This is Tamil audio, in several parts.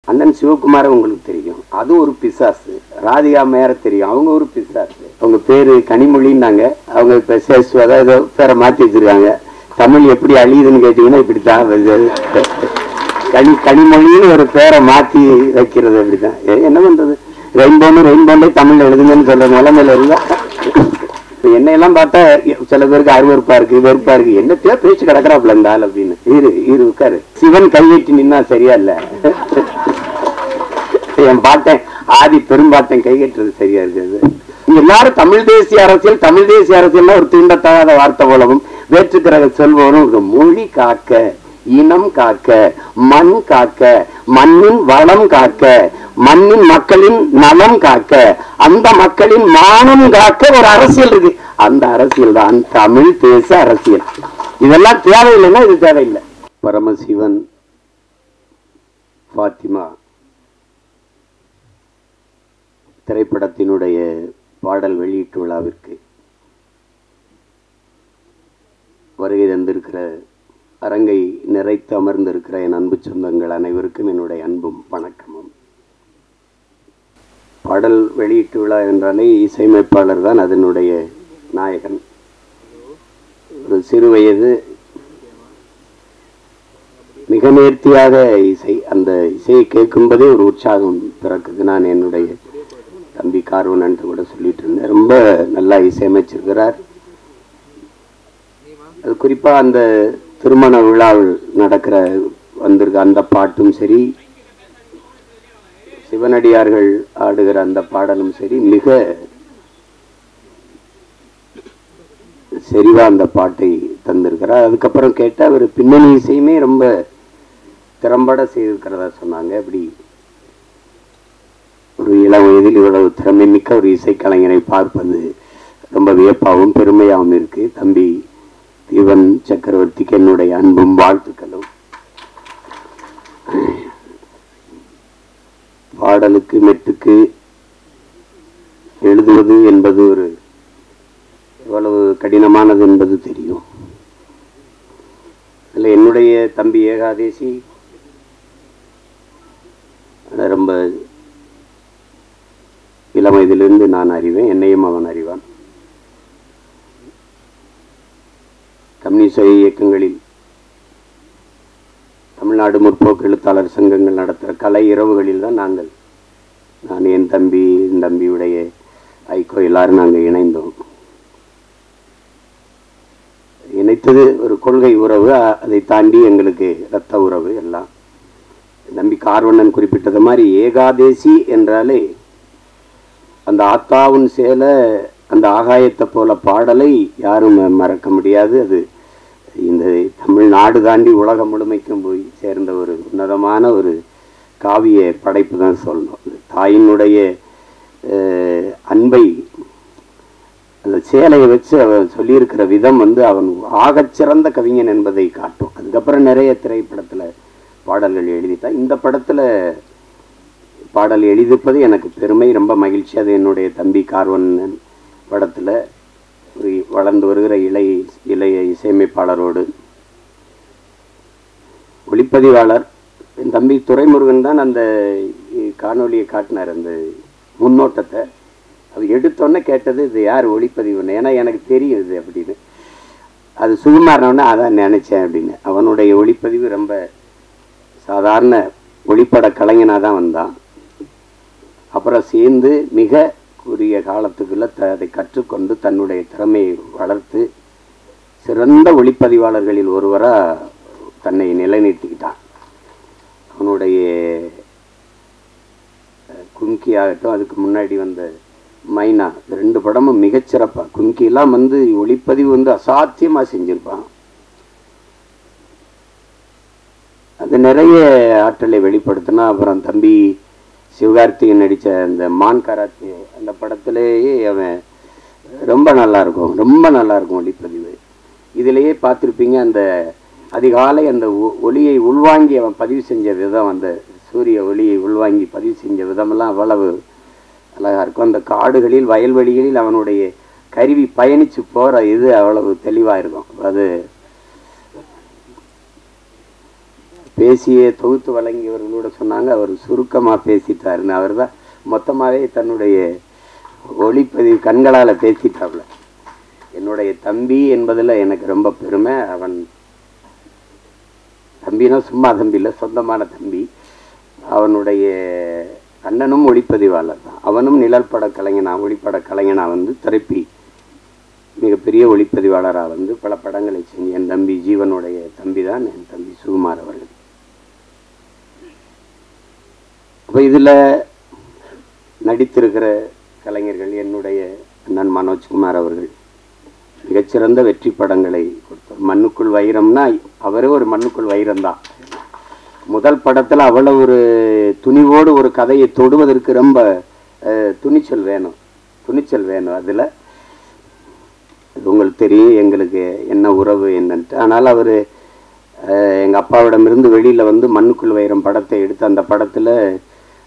அண்ணன் சிவகுமார உங்களுக்கு தெரியும், அது ஒரு பிசாசு. ராதிகா மேர தெரியும், அவங்க ஒரு பிசாசு. அவங்க பேரு கனிமொழின்னாங்க, அவங்க இப்ப சேஸ்வதா ஏதோ பேரை மாத்தி வச்சிருக்காங்க. தமிழ் எப்படி அழியுதுன்னு கேட்டீங்கன்னா இப்படித்தான். கனிமொழின்னு ஒரு பேரை மாத்தி வைக்கிறது அப்படிதான். என்ன பண்றது, ரெயின்போன்ல தமிழ் எழுதுங்கன்னு சொல்ற நிலைமையில இருந்தா என்னையெல்லாம் பார்த்தா சில பேருக்கு அருவருப்பா இருக்கு, வெறுப்பா இருக்கு. என்னத்தையோ பேச்சு கிடக்குறாப்ல இருந்தால் அப்படின்னு. இரு உட்காரு. சிவன் கையெட்டி நின்னா சரியா இல்ல, என் பாட்டேன் ஆதி பெரும்பாட்டன் கைகட்டுறது சரியா இருக்குது. எல்லாரும் தமிழ் தேசிய அரசியல், தமிழ் தேசிய அரசியல் ஒரு தீண்டத்தகாத வார்த்தை போலவும் வேற்றுக்கிற சொல்பவரும் மொழி காக்க, இனம் காக்க, மண் காக்க, மண்ணின் வளம் காக்க, மண்ணின் மக்களின் நலம் காக்க, அந்த மக்களின் மானம் காக்க ஒரு அரசியல் இருக்கு. அந்த அரசியல் தான் தமிழ் தேச அரசியல். இதெல்லாம் தேவையில்லைன்னா இது தேவையில்லை. பரமசிவன் பாத்திமா திரைப்படத்தினுடைய பாடல் வெளியீட்டு விழாவிற்கு வருகை தந்திருக்கிற, அரங்கை நிறைத்து அமர்ந்திருக்கிற என் அன்பு சொந்தங்கள் அனைவருக்கும் என்னுடைய அன்பும் வணக்கமும். பாடல் வெளியீட்டு விழா என்றாலே இசையமைப்பாளர் தான் அதனுடைய நாயகன். ஒரு சிறு வயது மிக நேர்த்தியாக இசை, அந்த இசையை கேட்கும்போதே ஒரு உற்சாகம் பிறக்குது. நான் என்னுடைய தம்பி கார்வன் கூட சொல்லிட்டு இருந்தேன், ரொம்ப நல்லா இசையமைச்சிருக்கிறார். அது குறிப்பா அந்த திருமண விழாவில் நடக்கிற வந்திருக்க அந்த பாட்டும் சரி, சிவனடியார்கள் ஆடுகிற அந்த பாடலும் சரி, மிக செறிவா அந்த பாட்டை தந்திருக்கிறார். அதுக்கப்புறம் கேட்ட அவர் பின்னணி இசையுமே ரொம்ப திறம்பட செய்திருக்கிறதா சொன்னாங்க. அப்படி ஒரு இளம் வயதில் இவ்வளவு திறமை மிக்க ஒரு இசைக்கலைஞரை பார்ப்பது ரொம்ப வியப்பாகவும் பெருமையாகவும் இருக்கு. தம்பி தீவன் சக்கரவர்த்திக்கு என்னுடைய அன்பும் வாழ்த்துக்களும். பாடலுக்கு மெட்டுக்கு எழுதுவது என்பது ஒரு எவ்வளவு கடினமானது என்பது தெரியும். அதில் என்னுடைய தம்பி ஏகாதேசி ரொம்ப இளம் வயதிலிருந்து நான் அறிவேன், என்னையும் அவன் அறிவான். கம்யூனிஸ்ட் இயக்கங்களில் தமிழ்நாடு முற்போக்கு எழுத்தாளர் சங்கங்கள் நடத்துகிற கலை இரவுகளில் தான் நான் என் தம்பி, என் தம்பியுடைய ஐக்கோ எல்லாரும் நாங்கள் இணைந்தோம். இணைத்தது ஒரு கொள்கை உறவு, அதை தாண்டி எங்களுக்கு இரத்த உறவு எல்லாம். தம்பி கார்வண்ணன் குறிப்பிட்டது மாதிரி ஏகாதேசி என்றாலே அந்த ஆத்தாவின் சேல, அந்த ஆகாயத்தை போல பாடலை யாரும் மறக்க முடியாது. அது இந்த தமிழ்நாடு தாண்டி உலகம் முழுமைக்கும் போய் சேர்ந்த ஒரு உன்னதமான ஒரு காவிய படைப்பு தான் சொல்லணும். தாயினுடைய அன்பை அந்த சேலையை வச்சு அவன் சொல்லியிருக்கிற விதம் அவன் ஆகச்சிறந்த கவிஞன் என்பதை காட்டும். அதுக்கப்புறம் நிறைய திரைப்படத்தில் பாடல்கள் எழுதிட்டான். இந்த படத்தில் பாடல் எழுதிப்பது எனக்கு பெருமை, ரொம்ப மகிழ்ச்சி. அது என்னுடைய தம்பி கார்வண்ணன் படத்தில் ஒரு வளர்ந்து வருகிற இளைய இசையமைப்பாளரோடு ஒளிப்பதிவாளர் என் தம்பி துரைமுருகன் தான் அந்த காணொலியை காட்டினார். அந்த முன்னோட்டத்தை அது எடுத்தோன்னே கேட்டது, இது யார் ஒளிப்பதிவுன்னு. ஏன்னா எனக்கு தெரியும் இது அப்படின்னு. அது சுகுமாரனோடனே அதான் நினச்சேன் அப்படின்னு. அவனுடைய ஒளிப்பதிவு ரொம்ப சாதாரண ஒளிப்பட கலைஞனாக தான் வந்தான். அப்புறம் சேர்ந்து மிக குறுகிய காலத்துக்குள்ள அதை கற்றுக்கொண்டு தன்னுடைய திறமையை வளர்த்து சிறந்த ஒளிப்பதிவாளர்களில் ஒருவராக தன்னை நிலைநிறுத்திக்கிட்டான். அவனுடைய கும்கி ஆகட்டும், அதுக்கு முன்னாடி வந்த மைனா, ரெண்டு படமும் மிகச்சிறப்பாக. கும்கிலாம் ஒளிப்பதிவு அசாத்தியமாக செஞ்சிருப்பான். அது நிறைய ஆற்றலை வெளிப்படுத்தினா. அப்புறம் தம்பி சிவகார்த்திகன் நடித்த அந்த மான் கராத்தே அந்த படத்திலேயே அவன் ரொம்ப நல்லாயிருக்கும் ஒளிப்பதிவு. இதிலேயே பார்த்துருப்பீங்க, அந்த அதிகாலை அந்த ஒளியை உள்வாங்கி அவன் பதிவு செஞ்ச விதம், அந்த சூரிய ஒளியை உள்வாங்கி பதிவு செஞ்ச விதமெல்லாம் அவ்வளவு அழகாக இருக்கும். அந்த காடுகளில் வயல்வெளிகளில் அவனுடைய கருவி பயணித்து போகிற இது அவ்வளவு தெளிவாக இருக்கும். அது பேசிய தொகுத்து வழங்கியவர்களோட சொன்னாங்க அவர் சுருக்கமாக பேசிட்டாருன்னு. அவர் தான் மொத்தமாகவே தன்னுடைய ஒளிப்பதிவு கண்களால் பேசிட்டாப்ல. என்னுடைய தம்பி என்பதில் எனக்கு ரொம்ப பெருமை. அவன் தம்பினா சும்மா தம்பி இல்லை, சொந்தமான தம்பி. அவனுடைய அண்ணனும் ஒளிப்பதிவாளர் தான். அவனும் நிழல் பட கலைஞனா, ஒளிப்பட கலைஞனா வந்து திரைப்பி மிகப்பெரிய ஒளிப்பதிவாளராக வந்து பல படங்களை செஞ்சு என் தம்பி ஜீவனுடைய தம்பி தான் என் தம்பி சுகுமார் அவர்கள். அப்போ இதில் நடித்திருக்கிற கலைஞர்கள் என்னுடைய அண்ணன் மனோஜ்குமார் அவர்கள் மிகச்சிறந்த வெற்றி படங்களை கொடுத்தார். மண்ணுக்குள் வைரம்னா அவரே ஒரு மண்ணுக்குள் வைரம்தான். முதல் படத்தில் அவ்வளோ ஒரு துணிவோடு ஒரு கதையை தொடுவதற்கு ரொம்ப துணிச்சல் வேணும். அதில் உங்களுக்கு தெரியும் எங்களுக்கு என்ன உறவு என்னன்ட்டு. ஆனால் அவர் எங்கள் அப்பாவிடமிருந்து வெளியில் வந்து மண்ணுக்குள் வைரம் படத்தை எடுத்து அந்த படத்தில்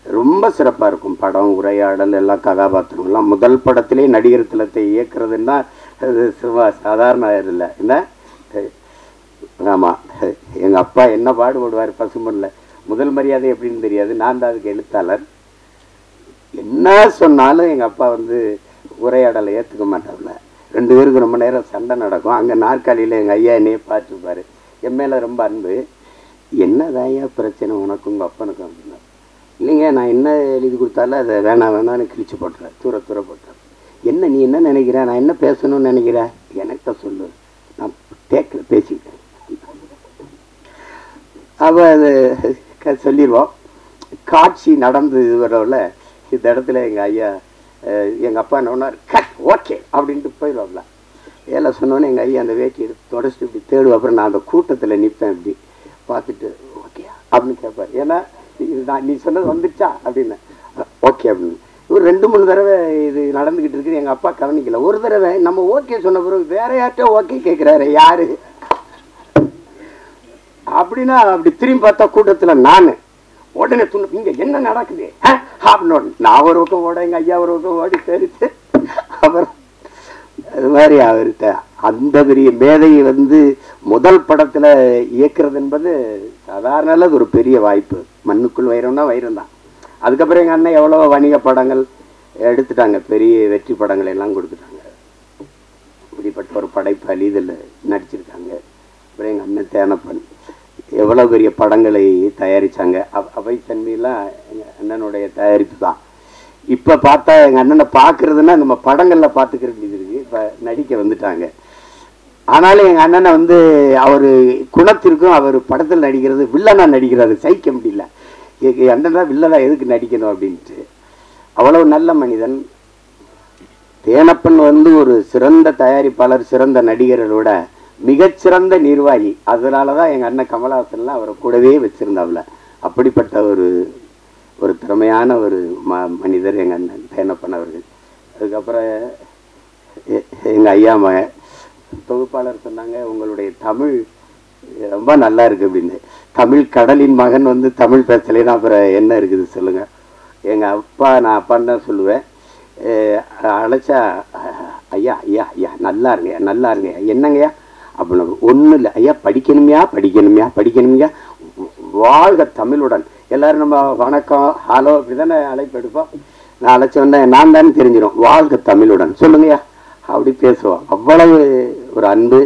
ரொம்ப சிறப்பாக இருக்கும். படம், உரையாடல், எல்லா கதாபாத்திரங்கள்லாம். முதல் படத்திலே நடிகர் திலத்தை இயக்குறதுன்னா அது சாதாரண இல்லை என்ன. ஆமாம், எங்கள் அப்பா என்ன பாடுபடுவார் பசுமனில். முதல் மரியாதை எப்படின்னு தெரியாது, நான் தான் அதுக்கு எழுத்தாளர். என்ன சொன்னாலும் எங்கள் அப்பா வந்து உரையாடலை ஏற்றுக்க மாட்டார்ல. 2 பேருக்கு ரொம்ப நேரம் சண்டை நடக்கும். அங்கே நாற்காலியில் எங்கள் ஐயா என்னையே பார்த்துருப்பார். என் மேலே ரொம்ப அன்பு. என்னதான் ஐயா பிரச்சனை உனக்கும் உங்கள் அப்பனுக்கும் அப்படின்னா, இல்லைங்க நான் என்ன எழுதி கொடுத்தாலும் அதை வேணான்னு கிழிச்சு போட்டுறேன், தூர போட்டுறேன். என்ன நீ என்ன நினைக்கிற, நான் என்ன பேசணும்னு நினைக்கிறேன், எனக்கு சொல்லு, நான் டேக்கில் பேசிக்கிறேன். அவள் அது சொல்லிடுவோம். காட்சி நடந்து வரவில் இந்த இடத்துல எங்கள் ஐயா எங்கள் அப்பா என்ன ஒன்றார், கட் ஓகே அப்படின்ட்டு போயிடுவாப்ல. ஏழை சொன்னோன்னே எங்கள் ஐயா அந்த வேட்டி எடுத்து தொடச்சிட்டு இப்படி தேடுவோம். அப்புறம் நான் அந்த கூட்டத்தில் நிற்பேன், இப்படி பார்த்துட்டு ஓகே அப்படின்னு கேட்பார். ஏன்னா நான் நீ சொன்னது வந்துடுச்சா அப்படின்னு, ஓகே அப்படின்னு. ஒரு 2-3 தடவை இது நடந்துக்கிட்டு இருக்குது. எங்கள் அப்பா கவனிக்கல. ஒரு தடவை நம்ம ஓகே சொன்ன பிறகு வேற யார்கிட்ட ஓகே கேட்குறாரு, யாரு அப்படின்னா அப்படி திரும்பி பார்த்தா கூட்டத்தில் நான் உடனே துண்ணு, இங்கே என்ன நடக்குது அப்படின்னு நான் ஒரு பக்கம் ஓட, எங்கள் ஐயா ஒரு பக்கம் ஓடி தெரிச்சு. அப்புறம் அது மாதிரி அவர்கிட்ட அந்த பெரிய மேதையை வந்து முதல் படத்தில் இயக்குறது என்பது சாதாரண அது ஒரு பெரிய வாய்ப்பு. மண்ணுக்குள் வைரம்னா வைரம் தான். அதுக்கப்புறம் எங்கள் அண்ணன் எவ்வளோ வணிக படங்கள் எடுத்துட்டாங்க, பெரிய வெற்றி படங்கள் எல்லாம் கொடுத்துட்டாங்க. இப்படிப்பட்ட ஒரு படைப்பாளி இதில் நடிச்சிருக்காங்க. அப்புறம் எங்கள் அண்ணன் தேனப்பன் எவ்வளோ பெரிய படங்களை தயாரித்தாங்க. அவை தன்மையெல்லாம் எங்கள் அண்ணனுடைய தயாரிப்பு தான். இப்போ பார்த்தா எங்கள் அண்ணனை பார்க்குறதுன்னா நம்ம படங்களில் பார்த்துக்கிற வேண்டியது இருக்குது. இப்போ நடிக்க வந்துட்டாங்க. ஆனாலும் எங்கள் அண்ணனை வந்து அவர் குணத்திற்கும் அவர் படத்தில் நடிக்கிறது வில்லனா நடிக்கிறது சகிக்க முடியல. எங்கள் அண்ணன் தான் வில்லனா எதுக்கு நடிக்கணும் அப்படின்ட்டு. அவ்வளவு நல்ல மனிதன். தேனப்பன் வந்து ஒரு சிறந்த தயாரிப்பாளர், சிறந்த நடிகர்களோட மிகச்சிறந்த நிர்வாகி. அதனால தான் எங்கள் அண்ணன் கமலஹாசன்லாம் அவரை கூடவே வச்சுருந்தாப்புல. அப்படிப்பட்ட ஒரு திறமையான ஒரு மனிதர் எங்கள் அண்ணன் தேனப்பன் அவர்கள். அதுக்கப்புறம் எங்கள் ஐயா மகன் தொகுப்பாளர் சொன்னாங்க, உங்களுடைய தமிழ் ரொம்ப நல்லா இருக்குது அப்படின்னு. தமிழ் கடலின் மகன் வந்து தமிழ் பேசலைன்னா அப்புறம் என்ன இருக்குது சொல்லுங்கள். எங்கள் அப்பா, நான் அப்பான்னு தான் சொல்லுவேன். அழைச்சா ஐயா ஐயா ஐயா நல்லா இருங்க என்னங்கய்யா அப்படின்னு. ஒன்றும் இல்லை ஐயா, படிக்கணுமையா, வாழ்க தமிழுடன். எல்லோரும் நம்ம வணக்கம் ஹலோ இப்படி தானே அழைப்பு எடுப்போம். நான் அழைச்சோன்னே நான் தானே தெரிஞ்சிடும், வாழ்க தமிழுடன் சொல்லுங்கய்யா அப்படி பேசுவோம். அவ்வளவு ஒரு அன்பு.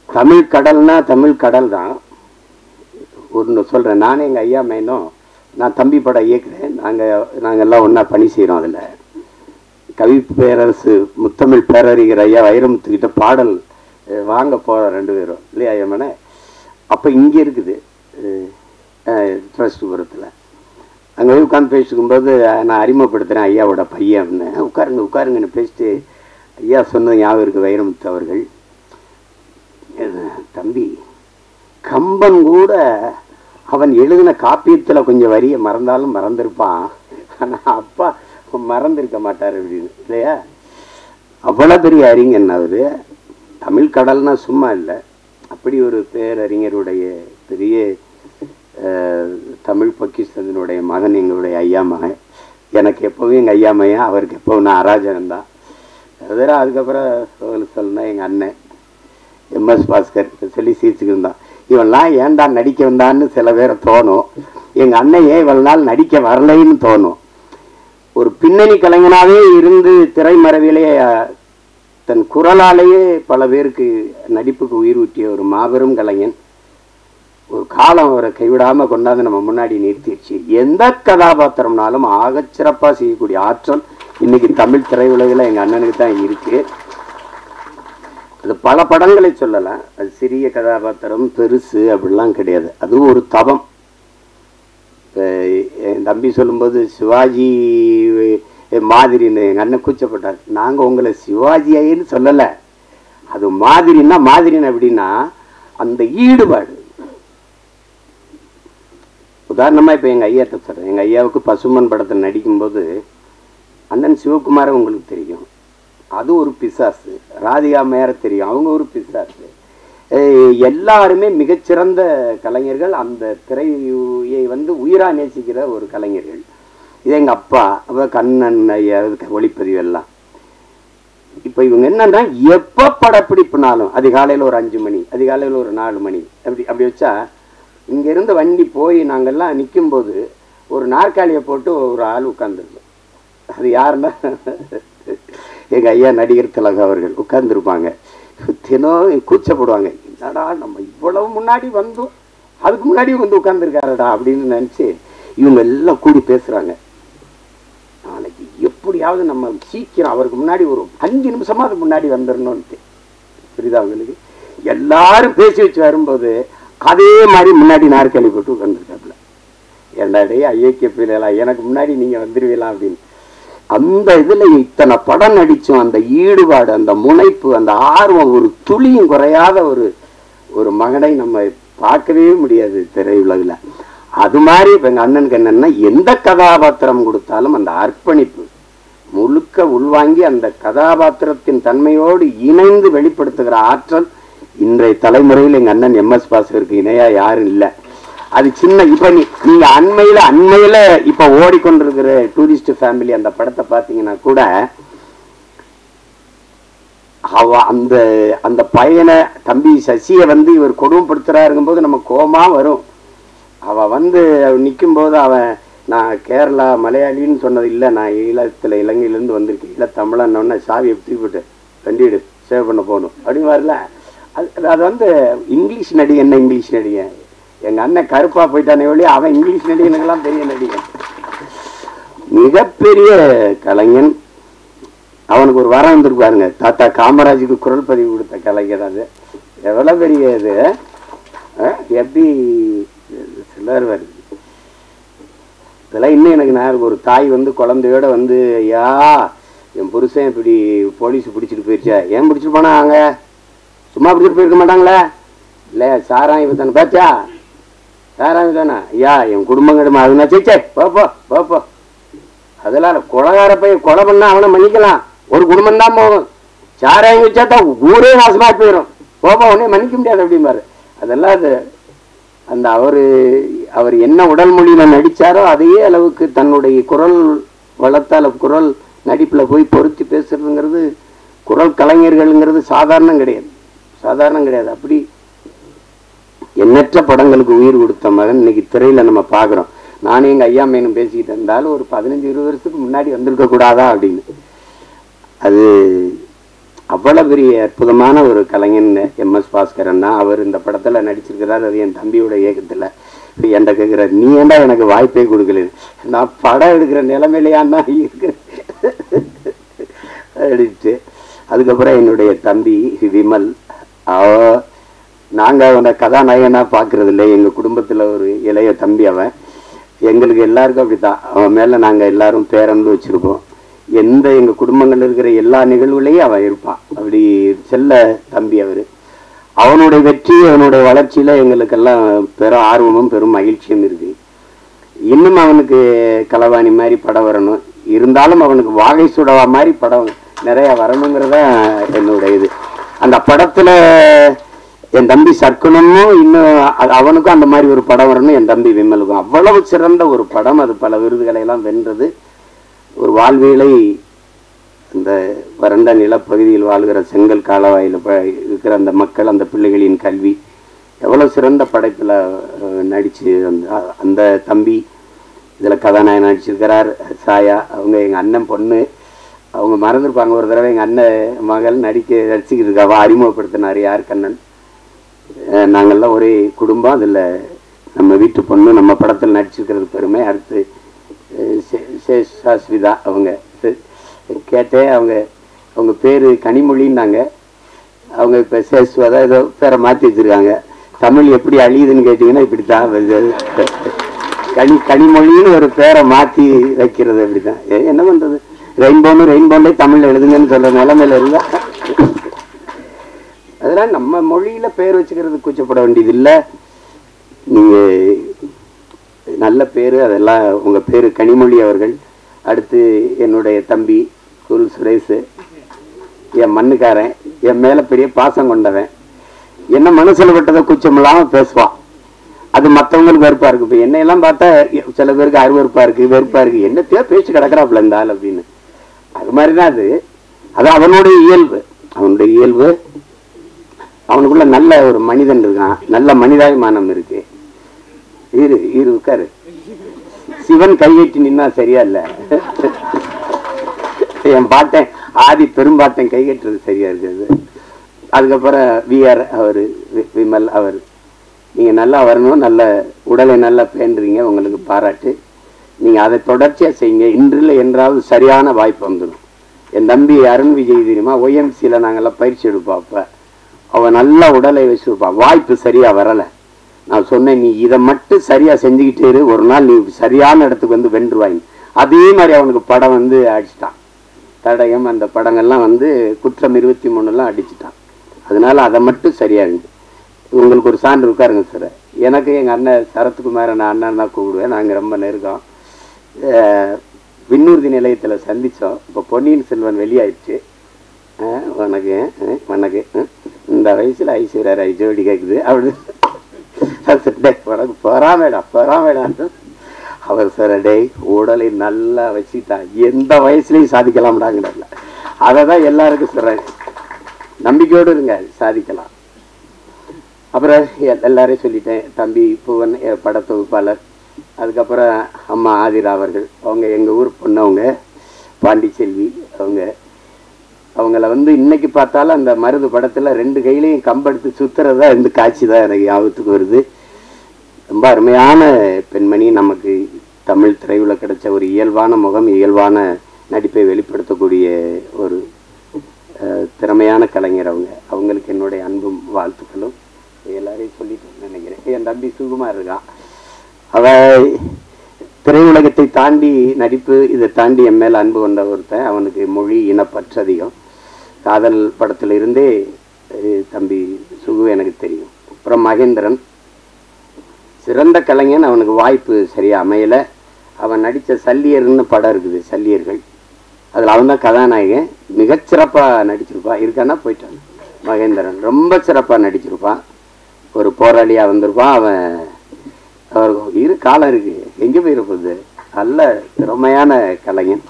தமிழ் கடல்னா தமிழ் கடல் தான். ஒன்று சொல்கிறேன், நானே எங்கள் ஐயா மைனும் நான் தம்பி படம் இயக்குறேன். நாங்கள் எல்லாம் ஒன்றா பணி செய்கிறோம். அதில் கவி பேரரசு முத்தமிழ் பேரறிஞர் ஐயா வைரமுத்துக்கிட்ட பாடல் வாங்க போகிறோம் 2 பேரும் இல்லையா ஐயம்மனே. அப்போ இங்கே இருக்குது ட்ரஸ்ட்புரத்தில். அங்கே போய் உட்காந்து பேசிக்கும்போது நான் அறிமுகப்படுத்துகிறேன் ஐயாவோட பையன் அப்படின்னு. உட்காருங்கன்னு பேசிட்டு ஐயா சொன்னது ஞாபகம் இருக்குது வைரமுத்து அவர்கள். தம்பி, கம்பன் கூட அவன் எழுதின காப்பியத்தில் கொஞ்சம் வரியை மறந்தாலும் மறந்துருப்பான், ஆனால் அப்பா மறந்துருக்க மாட்டார் அப்படின்னு இல்லையா. அவ்வளோ பெரிய அறிஞன் அவர். தமிழ் கடல்னா சும்மா இல்லை. அப்படி ஒரு பேரறிஞருடைய பெரிய தமிழ் பொக்கிஷத்தினுடைய மகன் எங்களுடைய ஐயா மகன். எனக்கு எப்போவும் எங்கள் ஐயா மகன், அவருக்கு எப்போவும் நான் அராஜகம்தான். அதுக்கப்புறம் சொல்லணும்னா எங்கள் அண்ணன் MS பாஸ்கர் சொல்லி சிரிச்சுக்கிருந்தான். இவெல்லாம் ஏன்டா நடிக்க வந்தான்னு சில பேரை தோணும். எங்க அண்ணன் ஏன் இவ்வளவு நாள் நடிக்க வரலைன்னு தோணும். ஒரு பின்னணி கலைஞனாவே இருந்து திரைமறைவிலே தன் குரலாலேயே பல பேருக்கு நடிப்புக்கு உயிர் ஊற்றிய ஒரு மாபெரும் கலைஞன். ஒரு காலம் அவரை கைவிடாம கொண்டாந்து நம்ம முன்னாடி நிறுத்திடுச்சு. எந்த கதாபாத்திரம்னாலும் ஆகச்சிறப்பா செய்யக்கூடிய ஆற்றல் இன்னைக்கு தமிழ் திரையுலகில் எங்க அண்ணனுக்கு தான் இருக்கு. அது பல படங்களை சொல்லலாம். அது சிறிய கதாபாத்திரம் பெருசு அப்படிலாம் கிடையாது. அது ஒரு தவம். என் தம்பி சொல்லும்போது சிவாஜி மாதிரின்னு எங்க அண்ணன் கூச்சப்பட்டார். நாங்க உங்களை சிவாஜின்னு சொல்லல. அது மாதிரின்னா மாதிரின்னு அப்படின்னா அந்த ஈடுபாடு. உதாரணமா இப்ப எங்க ஐயாட்ட சொல்றேன். எங்க ஐயாவுக்கு பசுமன் படத்தில் நடிக்கும்போது அண்ணன் சிவகுமார உங்களுக்கு தெரியும், அது ஒரு பிசாசு. ராதிகா மேர தெரியும், அவங்க ஒரு பிசாசு. எல்லாருமே மிகச்சிறந்த கலைஞர்கள். அந்த திரையை உயிரா நேசிக்கிற ஒரு கலைஞர்கள். இது எங்க அப்பா கண்ணன் ஐயா ஒளிப்பதிவு எல்லாம். இப்ப இவங்க என்னன்னா எப்ப படப்பிடிப்புனாலும் அதிகாலையில் ஒரு 5 மணி, அதிகாலையில் ஒரு 4 மணி அப்படி வச்சா இங்க இருந்து வண்டி போய் நாங்கெல்லாம் நிற்கும் போது ஒரு நாற்காலியை போட்டு ஒரு ஆள் உட்கார்ந்துருக்கோம். அது யாருன்னா எங்க ஐயா நடிகர் திலகம் அவர்கள் உட்கார்ந்துருப்பாங்க. தினம் கூச்சப்படுவாங்க, என்னடா நம்ம இவ்வளவு முன்னாடி வந்தோம், அதுக்கு முன்னாடி உட்கார்ந்துருக்காருடா அப்படின்னு நினைச்சு இவங்க எல்லாம் கூடி பேசுறாங்க. நாளைக்கு எப்படியாவது நம்ம சீக்கிரம் அவருக்கு முன்னாடி ஒரு 5 நிமிஷமா அதுக்கு முன்னாடி வந்துடணும்னு. புரியுதா அவங்களுக்கு? எல்லாரும் பேசி வச்சு வரும்போது அதே மாதிரி முன்னாடி நாற்காலி போட்டு உட்கார்ந்துருக்காப்புல. என்னடே ஐயோக்கிய பிள்ளைகளா, எனக்கு முன்னாடி நீங்க வந்துருவீங்களா அப்படின்னு. அந்த இதுல இத்தனை படம் நடிச்சோம். அந்த ஈடுபாடு, அந்த முனைப்பு, அந்த ஆர்வம், ஒரு துளியும் குறையாத ஒரு மகனை நம்ம பார்க்கவே முடியாது திரையுலகில். அது மாதிரி இப்ப எங்க அண்ணனுக்கு என்னன்னா எந்த கதாபாத்திரம் கொடுத்தாலும் அந்த அர்ப்பணிப்பு முழுக்க உள்வாங்கி அந்த கதாபாத்திரத்தின் தன்மையோடு இணைந்து வெளிப்படுத்துகிற ஆற்றல் இன்றைய தலைமுறையில் எங்க அண்ணன் MS பாஸ்கருக்கு இணையா யாரும் இல்லை. அது சின்ன இப்ப நீங்க அண்மையில இப்ப ஓடிக்கொண்டிருக்கிற டூரிஸ்ட் ஃபேமிலி அந்த படத்தை பார்த்தீங்கன்னா கூட அந்த அந்த பையனை தம்பி சசியை இவர் கொடுமைப்படுத்துறாருங்கும் போது நம்ம கோபமா வரும். அவ நிற்கும் போது அவன் நான் கேரளா மலையாளின்னு சொன்னது இல்லை, நான் இலங்கையிலேருந்து வந்திருக்கேன், இல்லை தமிழன்னொன்னே சாவி எப்படி போட்டு கண்டிடு சேவ் பண்ண போகணும் அப்படின்னு வரல. அது இங்கிலீஷ் நடிகை. என்ன இங்கிலீஷ் நடிகை? எங்க அண்ணன் கருப்பா போயிட்டானே ஒழி, அவன் இங்கிலீஷ் நடிகனுக்கெல்லாம் பெரிய நடிகன், மிகப்பெரிய கலைஞன். அவனுக்கு ஒரு வரம் வந்துருப்பாருங்க, தாத்தா காமராஜுக்கு குரல் பதிவு கொடுத்த கலைஞர். அது எவ்வளவு பெரிய இது, எப்படி சிலர் வருது இதெல்லாம். இன்னும் எனக்கு நான் ஒரு தாய் குழந்தையோட ஐயா என் புருஷன் இப்படி போலீஸ் பிடிச்சிட்டு போயிடுச்சா, ஏன் பிடிச்சிட்டு போனா அங்க சும்மா பிடிச்சிட்டு போயிருக்க மாட்டாங்களே, இல்ல சாராயம் தானே பாச்சா, சாராயம் தானே ஐயா என் குடும்பம் கிடமா அதுனா சேச்சே போப்போ போப்போ. அதெல்லாம் கொலகார போய் கொலை பண்ணா அவனை மன்னிக்கலாம், ஒரு குடும்பம் தான் போகும். சாராயம் வச்சாதான் ஊரே நாசமா போயிடும், போப்போ உடனே மன்னிக்க முடியாது அப்படிம்பாரு. அதெல்லாம் அது அந்த அவர் என்ன உடல் மொழியில நடிச்சாரோ அதே அளவுக்கு தன்னுடைய குரல் வளர்த்தால குரல் நடிப்புல போய் பொருத்தி பேசுறதுங்கிறது குரல் கலைஞர்கள்ங்கிறது சாதாரணம் கிடையாது. அப்படி எண்ணற்ற படங்களுக்கு உயிர் கொடுத்த மகன் இன்னைக்கு திரையில நம்ம பாக்குறோம். நானே எங்க ஐயா மேனும் பேசிக்கிட்டு இருந்தாலும் ஒரு 15-20 வருஷத்துக்கு முன்னாடி வந்திருக்க கூடாதா அப்படின்னு. அது அவ்வளவு பெரிய அற்புதமான ஒரு கலைஞன் MS பாஸ்கரன் தான். அவர் இந்த படத்துல நடிச்சிருக்கிறார். அது என் தம்பியோட இயக்கத்துல. என்கிட்ட கேட்கிற நீ ஏண்டா எனக்கு வாய்ப்பே கொடுக்கல, நான் படம் எடுக்கிற நிலைமையிலையான்னா இருக்கிறேன் அப்படின்ட்டு. அதுக்கப்புறம் என்னுடைய தம்பி விமல், நாங்க அவனை கதாநாயகனா பாக்குறது இல்லை. எங்க குடும்பத்துல ஒரு இளைய தம்பி அவன். எங்களுக்கு எல்லாருக்கும் அப்படித்தான். அவன் மேல நாங்க எல்லாரும் பேரன்பு வச்சிருப்போம். எங்க குடும்பங்கள்ல இருக்கிற எல்லா நிகழ்வுலையும் அவன் இருப்பான். அப்படி செல்ல தம்பி அவரு. அவனுடைய வெற்றி அவனுடைய வளர்ச்சியில எங்களுக்கெல்லாம் பெரும் ஆர்வமும் பெரும் மகிழ்ச்சியும் இருக்கு. இன்னும் அவனுக்கு களவாணி மாதிரி படம் வரணும், இருந்தாலும் அவனுக்கு வாகை சுடவா மாதிரி படம் நிறைய வரணுங்கிறத என்னுடைய இது. அந்த படத்துல என் தம்பி சர்க்குணமும் இன்னும் அவனுக்கும் அந்த மாதிரி ஒரு படம் வரணும். என் தம்பி விமலுக்கும் அவ்வளவு சிறந்த ஒரு படம். அது பல விருதுகளை எல்லாம் வென்றது. ஒரு வாழ்வியலை இந்த வறண்ட நிலப்பகுதியில் வாழ்கிற செங்கல் காலவாயில் இருக்கிற அந்த மக்கள், அந்த பிள்ளைகளின் கல்வி, எவ்வளோ சிறந்த படைப்பில் நடித்து அந்த தம்பி இதில் கதாநாயகன் நடிச்சிருக்கிறார். சாயா அவங்க எங்கள் அண்ணன் பொண்ணு, அவங்க மறந்துருப்பாங்க. ஒரு தடவை எங்கள் அண்ணன் மகள் நடிச்சுக்கிட்டு இருக்காவா அறிமுகப்படுத்தினார் யார் கண்ணன். நாங்கள்லாம் ஒரே குடும்பம், அதில் நம்ம வீட்டு பொண்ணு நம்ம படத்தில் நடிச்சிருக்கிறது பெருமை. அடுத்து சாஸ்விதா அவங்க கேட்டேன், அவங்க பேர் கனிமொழின்னாங்க. அவங்க இப்போ சேஸ்வதா ஏதோ பேரை மாற்றி வச்சுருக்காங்க. தமிழ் எப்படி அழியுதுன்னு கேட்டிங்கன்னா இப்படி தான், கனிமொழின்னு ஒரு பேரை மாற்றி வைக்கிறது அப்படி தான். என்ன பண்ணுறது, ரெயின்போண்டே தமிழில் எழுதுங்கன்னு சொல்கிற நிலைமையில இருந்தா அதெல்லாம் நம்ம மொழியில் பேர் வச்சுக்கிறது கூச்சப்பட வேண்டியது இல்லை. நீங்கள் நல்ல பேர், அதெல்லாம் உங்கள் பேர் கனிமொழி அவர்கள். அடுத்து என்னுடைய தம்பி குரு சுரேஷ், என் மண்ணுக்காரன், என் மேலே பெரிய பாசம் கொண்டவன். என்ன மனசில் விட்டதை கூச்சம் இல்லாமல் பேசுவான். அது மற்றவங்களுக்கு வெறுப்பாக இருக்குது. இப்போ என்னையெல்லாம் பார்த்தா சில பேருக்கு அருவறுப்பாக இருக்குது, வெறுப்பாக இருக்குது. என்னத்தையோ பேச்சு கிடக்கிறாப்புல இருந்தால் அப்படின்னு. அது மாதிரி தான் அது அவனுடைய இயல்பு. அவனுக்குள்ள நல்ல ஒரு மனிதன் இருக்கான், நல்ல மனிதாபிமானம் இருக்கு. இரு உட்காரு. சிவன் கைகட்டி நின்னா சரியா இல்ல. என் பாட்டன் ஆதி பெரும்பாட்டன் கைகட்டுறது சரியா இருக்குது. அதுக்கப்புறம் விஆர் அவரு, விமல் அவர், நீங்க நல்லா வரணும், நல்ல உடலை நல்லா பேண்டுறீங்க, உங்களுக்கு பாராட்டு. நீங்க அதை தொடர்ச்சியா செய்யுங்க. இன்றில் என்றாவது சரியான வாய்ப்பு வந்துடும். என் தம்பி அருண் விஜய் தெரியுமா, OMCல நாங்கெல்லாம் பயிற்சி எடுப்போம். அப்ப அவன் நல்லா உடலை வச்சிருப்பான். வாய்ப்பு சரியா வரலை. நான் சொன்னேன், நீ இதை மட்டும் சரியா செஞ்சுக்கிட்டே இரு, ஒரு நாள் நீ சரியான இடத்துக்கு வந்து வென்றுவாங்க. அதே மாதிரி அவனுக்கு படம் அடிச்சிட்டான். தடயம் அந்த படங்கள்லாம் குற்றம் 23 அடிச்சுட்டான். அதனால அதை மட்டும் சரியாகுது. உங்களுக்கு ஒரு சான்று இருக்காருங்க சார். எனக்கு எங்கள் அண்ணன் சரத்குமாரை நான் அண்ணன் தான் கூப்பிடுவேன். நாங்கள் ரொம்ப நெருக்கம். விண்ணூர்தி நிலையத்தில் சந்தித்தோம். இப்போ பொன்னியின் செல்வன் வெளியாயிடுச்சு. வணக்கம் இந்த வயசில் ஐஸ்வர்யா ராய் ஜோடி கேட்குது அப்படி பொறாமேடா. அவர் சார் டே உடலை நல்லா வச்சுட்டா எந்த வயசுலையும் சாதிக்கலாம்டாங்கடல. அதை தான் எல்லாருக்கும் சொல்கிறேன். நம்பிக்கையோடு இருங்க, சாதிக்கலாம். அப்புறம் எல்லாரையும் சொல்லிட்டேன். தம்பி பூவன் படத்தொகுப்பாளர், அதுக்கப்புறம் அம்மா ஆதிரா அவர்கள், அவங்க எங்கள் ஊர் பொண்ணு, அவங்க பாண்டிச்செல்வி, அவங்கள இன்னைக்கு பார்த்தாலும் அந்த மருது படத்தில் 2 கையிலையும் கம்பெடுத்து சுத்துறதா காட்சி தான் எனக்கு ஞாபகத்துக்கு வருது. ரொம்ப அருமையான பெண்மணி. நமக்கு தமிழ் திரையுல கிடைச்ச ஒரு இயல்பான முகம், இயல்பான நடிப்பை வெளிப்படுத்தக்கூடிய ஒரு திறமையான கலைஞர். அவங்களுக்கு என்னுடைய அன்பும் வாழ்த்துக்களும் எல்லாரையும் சொல்லிட்டு நினைக்கிறேன். என் தம்பி சுகுமார் இருக்கான். அவ திரையுலகத்தை தாண்டி நடிப்பு, இதை தாண்டி என் மேல் அன்பு கொண்ட ஒருத்தன். அவனுக்கு மொழி இனப்பற்று அதிகம். காதல் படத்துல இருந்தே தம்பி சுகு எனக்கு தெரியும். அப்புறம் மகேந்திரன் சிறந்த கலைஞன். அவனுக்கு வாய்ப்பு சரியா அமையல. அவன் நடித்த சல்லியர்னு படம் இருக்குது, சல்லியர்கள், அதில் அவன் தான் கதாநாயகன். மிகச்சிறப்பாக நடிச்சிருப்பான். இருக்கான்னா போயிட்டான். மகேந்திரன் ரொம்ப சிறப்பாக நடிச்சிருப்பான். ஒரு போராளியாக வந்திருப்பான். அவருக்கு காலம் இருக்கு, எங்கே போயிருப்பது. நல்ல திறமையான கலைஞன்.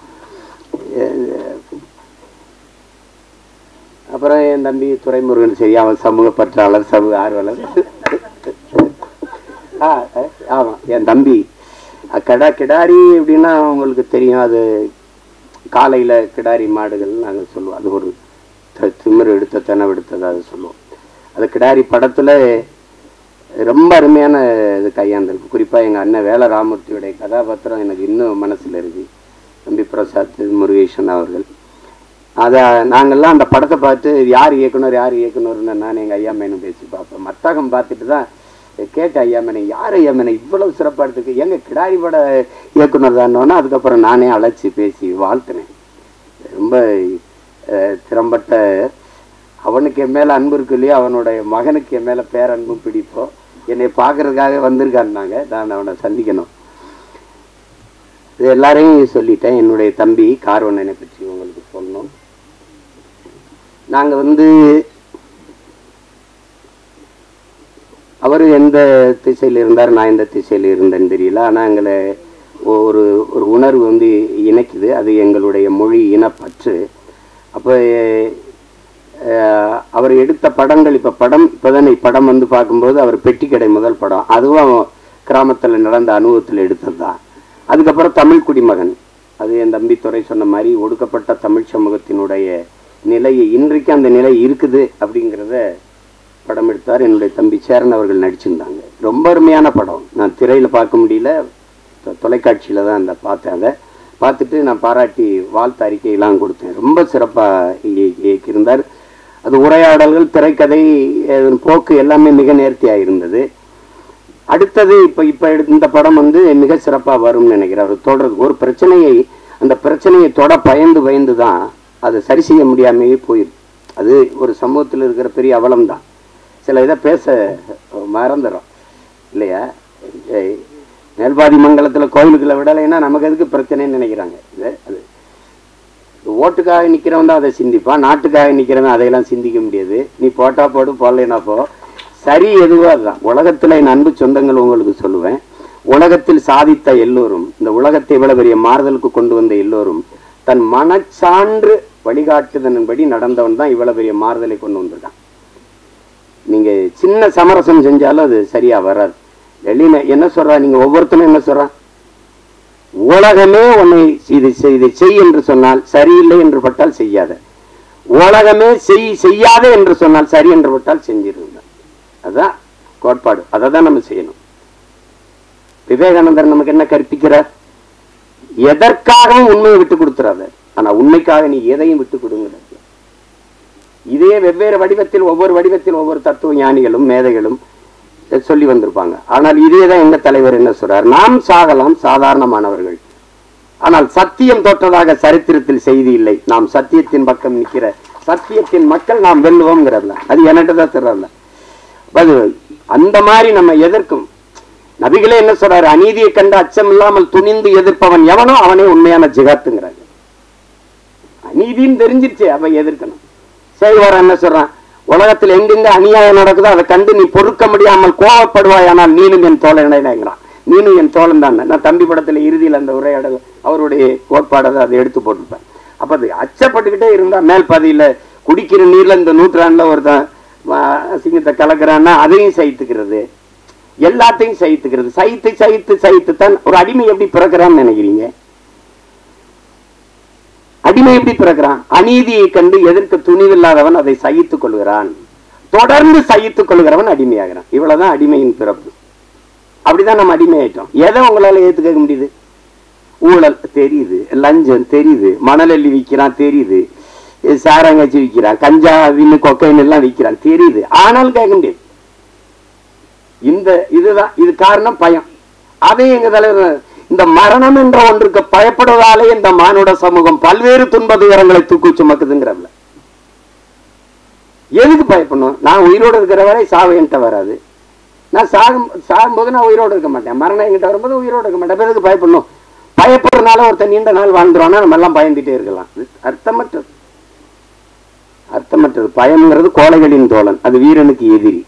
அப்புறம் என் தம்பி துரைமுருகன் சரி, அவன் சமூக பற்றாளர், சமூக ஆர்வலர். ஆமாம், என் தம்பி கிடாரி அப்படின்னா உங்களுக்கு தெரியும். அது காலையில் கிடாரி மாடுகள் நாங்கள் சொல்லுவோம். அது ஒரு திமிர் எடுத்த தெனவெடுத்தது அதை சொல்லுவோம். அது கிடாரி படத்தில் ரொம்ப அருமையான இது கையாண்டிருக்கு. குறிப்பாக எங்கள் அண்ணன் வேல ராமூர்த்தியுடைய கதாபாத்திரம் எனக்கு இன்னும் மனசில் இருக்குது. தம்பி பிரசாத் முருகேசன் அவர்கள். அதை நாங்கள்லாம் அந்த படத்தை பார்த்து யார் இயக்குனர்னு நான் எங்கள் ஐயா மேனும் பேசி பார்ப்பேன். மத்தகம் பார்த்துட்டு தான் கேட்ட ஐயா மேனை, யார் ஐயா மேனை இவ்வளவு சிறப்பாக எடுத்துக்கு, எங்கள் கிடாரி பட இயக்குனர் தானோன்னா அதுக்கப்புறம் நானே அழைச்சி பேசி வாழ்த்தினேன். ரொம்ப திறம்பட்ட, அவனுக்கு என் மேலே அன்பு இருக்கு இல்லையா, அவனுடைய மகனுக்கு என் மேலே பேரன்பும் பிடிப்போம். என்னை பார்க்கறதுக்காக வந்திருக்கான்னாங்க. நான் அவனை சந்திக்கணும். இது எல்லாரையும் சொல்லிட்டேன். என்னுடைய தம்பி கார்வண்ணனை பற்றி உங்களுக்கு சொல்லணும். நாங்கள் அவர் எந்த திசையில் இருந்தார், நான் எந்த திசையில் இருந்தேன்னு தெரியல. ஆனால் எங்களை ஒரு ஒரு உணர்வு இணைக்குது. அது எங்களுடைய மொழி இனப்பற்று. அப்போ அவர் எடுத்த படங்கள் இப்போதானே படம் வந்து பார்க்கும்போது அவர் பெட்டிக்கடை முதல் படம், அதுவும் கிராமத்தில் நடந்த அனுபவத்தில் எடுத்தது தான். அதுக்கப்புறம் தமிழ் குடிமகன், அது என் தம்பி துரை சொன்ன மாதிரி ஒடுக்கப்பட்ட தமிழ் சமூகத்தினுடைய நிலையை இன்றைக்கு அந்த நிலை இருக்குது அப்படிங்கிறத படம் எடுத்தார். என்னுடைய தம்பி சேரன் அவர்கள் நடிச்சிருந்தாங்க. ரொம்ப அருமையான படம். நான் திரையில் பார்க்க முடியல, தொலைக்காட்சியில் தான் அந்த பார்த்தேன். அதை பார்த்துட்டு நான் பாராட்டி வாழ்த்து அறிக்கையெல்லாம் கொடுத்தேன். ரொம்ப சிறப்பாக இயக்கியிருந்தார். அது உரையாடல்கள், திரைக்கதை, போக்கு எல்லாமே மிக நேர்த்தியாக இருந்தது. அடுத்தது இப்போ இந்த படம் வந்து மிக சிறப்பாக வரும்னு நினைக்கிறேன். அவர் தொடர்றது ஒரு பிரச்சனையை, அந்த பிரச்சனையை பயந்து தான் அதை சரி செய்ய முடியாமையே போயிடும். அது ஒரு சமூகத்தில் இருக்கிற பெரிய அவலம் தான். சில இதை பேச மறந்துடும் இல்லையா? நெல்பாதி மங்கலத்தில் கோயிலுக்குள்ள விடலைன்னா நமக்கு எதுக்கு பிரச்சனைன்னு நினைக்கிறாங்க. அது ஓட்டுக்காக நிற்கிறவன் தான் அதை சிந்திப்பான், நாட்டுக்காக நிற்கிறவன் அதையெல்லாம் சிந்திக்க முடியாது. நீ போட்டா போடு, போடலைன்னா போ, சரி எதுவோ அதுதான். உலகத்தில் என் அன்பு சொந்தங்கள் உங்களுக்கு சொல்லுவேன், உலகத்தில் சாதித்த எல்லோரும், இந்த உலகத்தை இவ்வளவு பெரிய மாறுதலுக்கு கொண்டு வந்த எல்லோரும் தன் மனச்சான்று வழிகாட்டுதன்படி நடந்தவன் தான் இவ்வளவு பெரிய மாறுதலை கொண்டு வந்திருக்கான். நீங்க சின்ன சமரசம் செஞ்சாலும் அது சரியா வராது. வெளியில என்ன சொல்றா, நீங்க ஒவ்வொருத்தரும் என்ன சொல்றா, உலகமே உன்னை இதை செய் என்று சொன்னால் சரியில்லை என்று பட்டால் செய்யாத, உலகமே செய்யாதே என்று சொன்னால் சரி என்று பட்டால் செஞ்சிருந்த, அதுதான் கோட்பாடு. அதை தான் நம்ம செய்யணும். விவேகானந்தர் நமக்கு என்ன கற்பிக்கிறார்? எதற்காகவும் உண்மையை விட்டு கொடுத்துறாத, ஆனா உண்மைக்காக நீ எதையும் விட்டு கொடுங்கிறார். இதே வெவ்வேறு வடிவத்தில் ஒவ்வொரு தத்துவ ஞானிகளும் மேதைகளும் சொல்லி வந்திருப்பாங்க. ஆனால் இதேதான் எங்க தலைவர் என்ன சொல்றார், நாம் சாகலாம், சாதாரணமானவர்கள், ஆனால் சத்தியம் தோற்றதாக சரித்திரத்தில் செய்தி இல்லை. நாம் சத்தியத்தின் பக்கம் நிற்கிற சத்தியத்தின் மக்கள் நாம் வெல்லுவோம்ங்கிறதுல அது என்னட்டுதான் தெரியல. அது அந்த மாதிரி நம்ம எதிர்க்கும். நபிகளே என்ன சொல்றாரு, அநீதியை கண்டு அச்சம் இல்லாமல் துணிந்து எதிர்ப்பவன் எவனோ அவனே உண்மையான ஜிகாத்துங்கிறாங்க. அநீதின்னு தெரிஞ்சிருச்சு, அவ எதிர்க்கணும். செய்வார் என்ன சொல்றான், உலகத்தில் எங்கெங்க அநியாயம் நடக்குதோ அதை கண்டு நீ பொறுக்க முடியாமல் கோவப்படுவாய், ஆனால் நீனும் என் தோழனாங்கிறான். நீனும் என் தோழன் தான். நான் தம்பி படத்துல இறுதியில் அந்த உரையாடல் அவருடைய கோட்பாடை அதை எடுத்து போட்டிருப்பேன். அப்ப அது அச்சப்பட்டுக்கிட்டே இருந்தா மேல் பாதியில குடிக்கிற நீர்ல இந்த நூற்றாண்டுல ஒருத்தன் சிங்கத்தை கலக்கிறான்னா அதையும் சகித்துக்கிறது, எல்லாத்தையும் சகித்துக்கிறது. சகித்து தான் ஒரு அடிமை எப்படி பிறக்கிறான்னு நினைக்கிறீங்க? அடிமை எப்படி பிறக்கிறான்? அநீதியை கண்டு எதிர்க்க துணிவில்லாதவன் அதை சகித்துக் கொள்கிறான், தொடர்ந்து சகித்துக் கொள்கிறவன் அடிமையாகிறான். இவ்வளவுதான் அடிமையின் பிறப்பு. அப்படிதான் நம்ம அடிமை ஆயிட்டோம். எதை உங்களால ஏத்துக்க முடியுது? ஊழல் தெரியுது, லஞ்சம் தெரியுது, மணலள்ளி விற்கிறான் தெரியுது, சாராங்காச்சி விற்கிறான், கஞ்சா வின்னு கொக்கைன் எல்லாம் விற்கிறான் தெரியுது, ஆனால் கேட்க முடியாது. இதுதான் இது காரணம் பயம். அதே எங்க தலைவர் இந்த மரணம் என்ற ஒன்றுக்கு பயப்படுவதாலே இந்த மானுட சமூகம் பல்வேறு துன்ப துயரங்களை தூக்கி சுமக்குதுங்கிறதுல. எதுக்கு பயப்படணும்? நான் உயிரோடு இருக்கிற வரை சாவு என்கிட்ட வராது. நான் சாகும்போது நான் உயிரோடு இருக்க மாட்டேன். மரணம் என்கிட்ட வரும்போது உயிரோடு இருக்க மாட்டேன். எதுக்கு பயப்படணும்? பயப்படுறதுனால ஒருத்தர் நீண்ட நாள் வாழ்ந்துருவானா நம்ம எல்லாம் பயந்துட்டே இருக்கலாம். அர்த்தமற்றது. பயம்ங்கிறது கோழைகளின் தோழன், அது வீரனுக்கு எதிரி.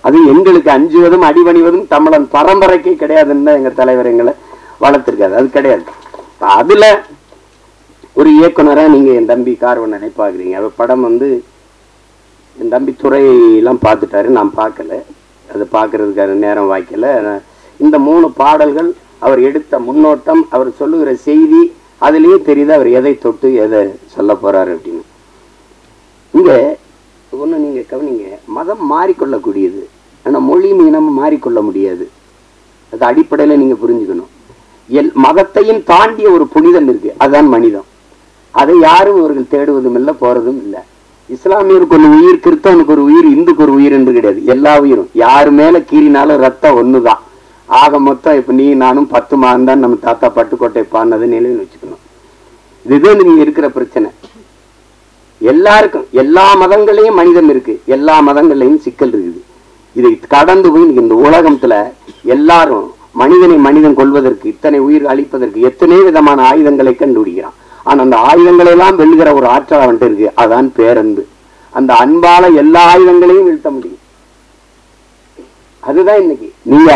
அது எங்களுக்கு அஞ்சுவதும் அடிபணிவதும் தமிழன் பரம்பரைக்கே கிடையாதுன்னு எங்க தலைவர் எங்களை வளர்த்திருக்காது. அது கிடையாது. அதுல ஒரு இயக்குனரா நீங்க என் தம்பி கார்வன் நினைப்பாக்குறீங்க. அவர் படம் வந்து என் தம்பி துறையெல்லாம் பார்த்துட்டாரு, நான் பார்க்கல. அது பார்க்கறதுக்கான நேரம் வாய்க்கல. இந்த 3 பாடல்கள் அவர் எடுத்த முன்னோட்டம், அவர் சொல்லுகிற செய்தி, அதுலயே தெரியுது அவர் எதை தொட்டு எதை சொல்ல போறாரு அப்படின்னு. இங்க ஒண்ணு நீங்க கவனிங்க, மதம் மாறிக்கொள்ளக்கூடியது, ஆனா மொழி இனமும் மாறிக்கொள்ள முடியாது. அது அடிப்படையில நீங்க புரிஞ்சுக்கணும். மதத்தையும் தாண்டிய ஒரு புனிதம் இருக்கு, அதுதான் மனிதம். அதை யாரும் அவர்கள் தேடுவதும் இல்லை, போறதும் இல்லை. இஸ்லாமியருக்கு ஒரு உயிர், கிறிஸ்தவனுக்கு ஒரு உயிர், இந்துக்கு ஒரு உயிர் என்று கிடையாது. எல்லா உயிரும் யாரு மேல கீறினாலும் ரத்தம் ஒண்ணுதான். ஆக மொத்தம் இப்ப நீ நானும் 10 மாதம் தான் நம்ம தாத்தா பட்டுக்கோட்டை பாடினது நிலையில் வச்சுக்கணும். இதுதான் நீங்க இருக்கிற பிரச்சனை. எல்லாருக்கும் எல்லா மதங்களையும் மனிதம் இருக்கு, எல்லா மதங்களையும் சிக்கல் இருக்குது. இதை கடந்து போய் இந்த உலகத்துல எல்லாரும் மனிதன் கொள்வதற்கு, இத்தனை உயிர் அழிப்பதற்கு எத்தனை விதமான ஆயுதங்களை கண்டுபிடிக்கிறான். ஆனா அந்த ஆயுதங்களை எல்லாம் வெல்லுகிற ஒரு ஆற்றல் அவன்கிட்ட இருக்கு, அதான் பேரன்பு. அந்த அன்பால எல்லா ஆயுதங்களையும் வீழ்த்த முடியும். அதுதான் இன்னைக்கு நீங்க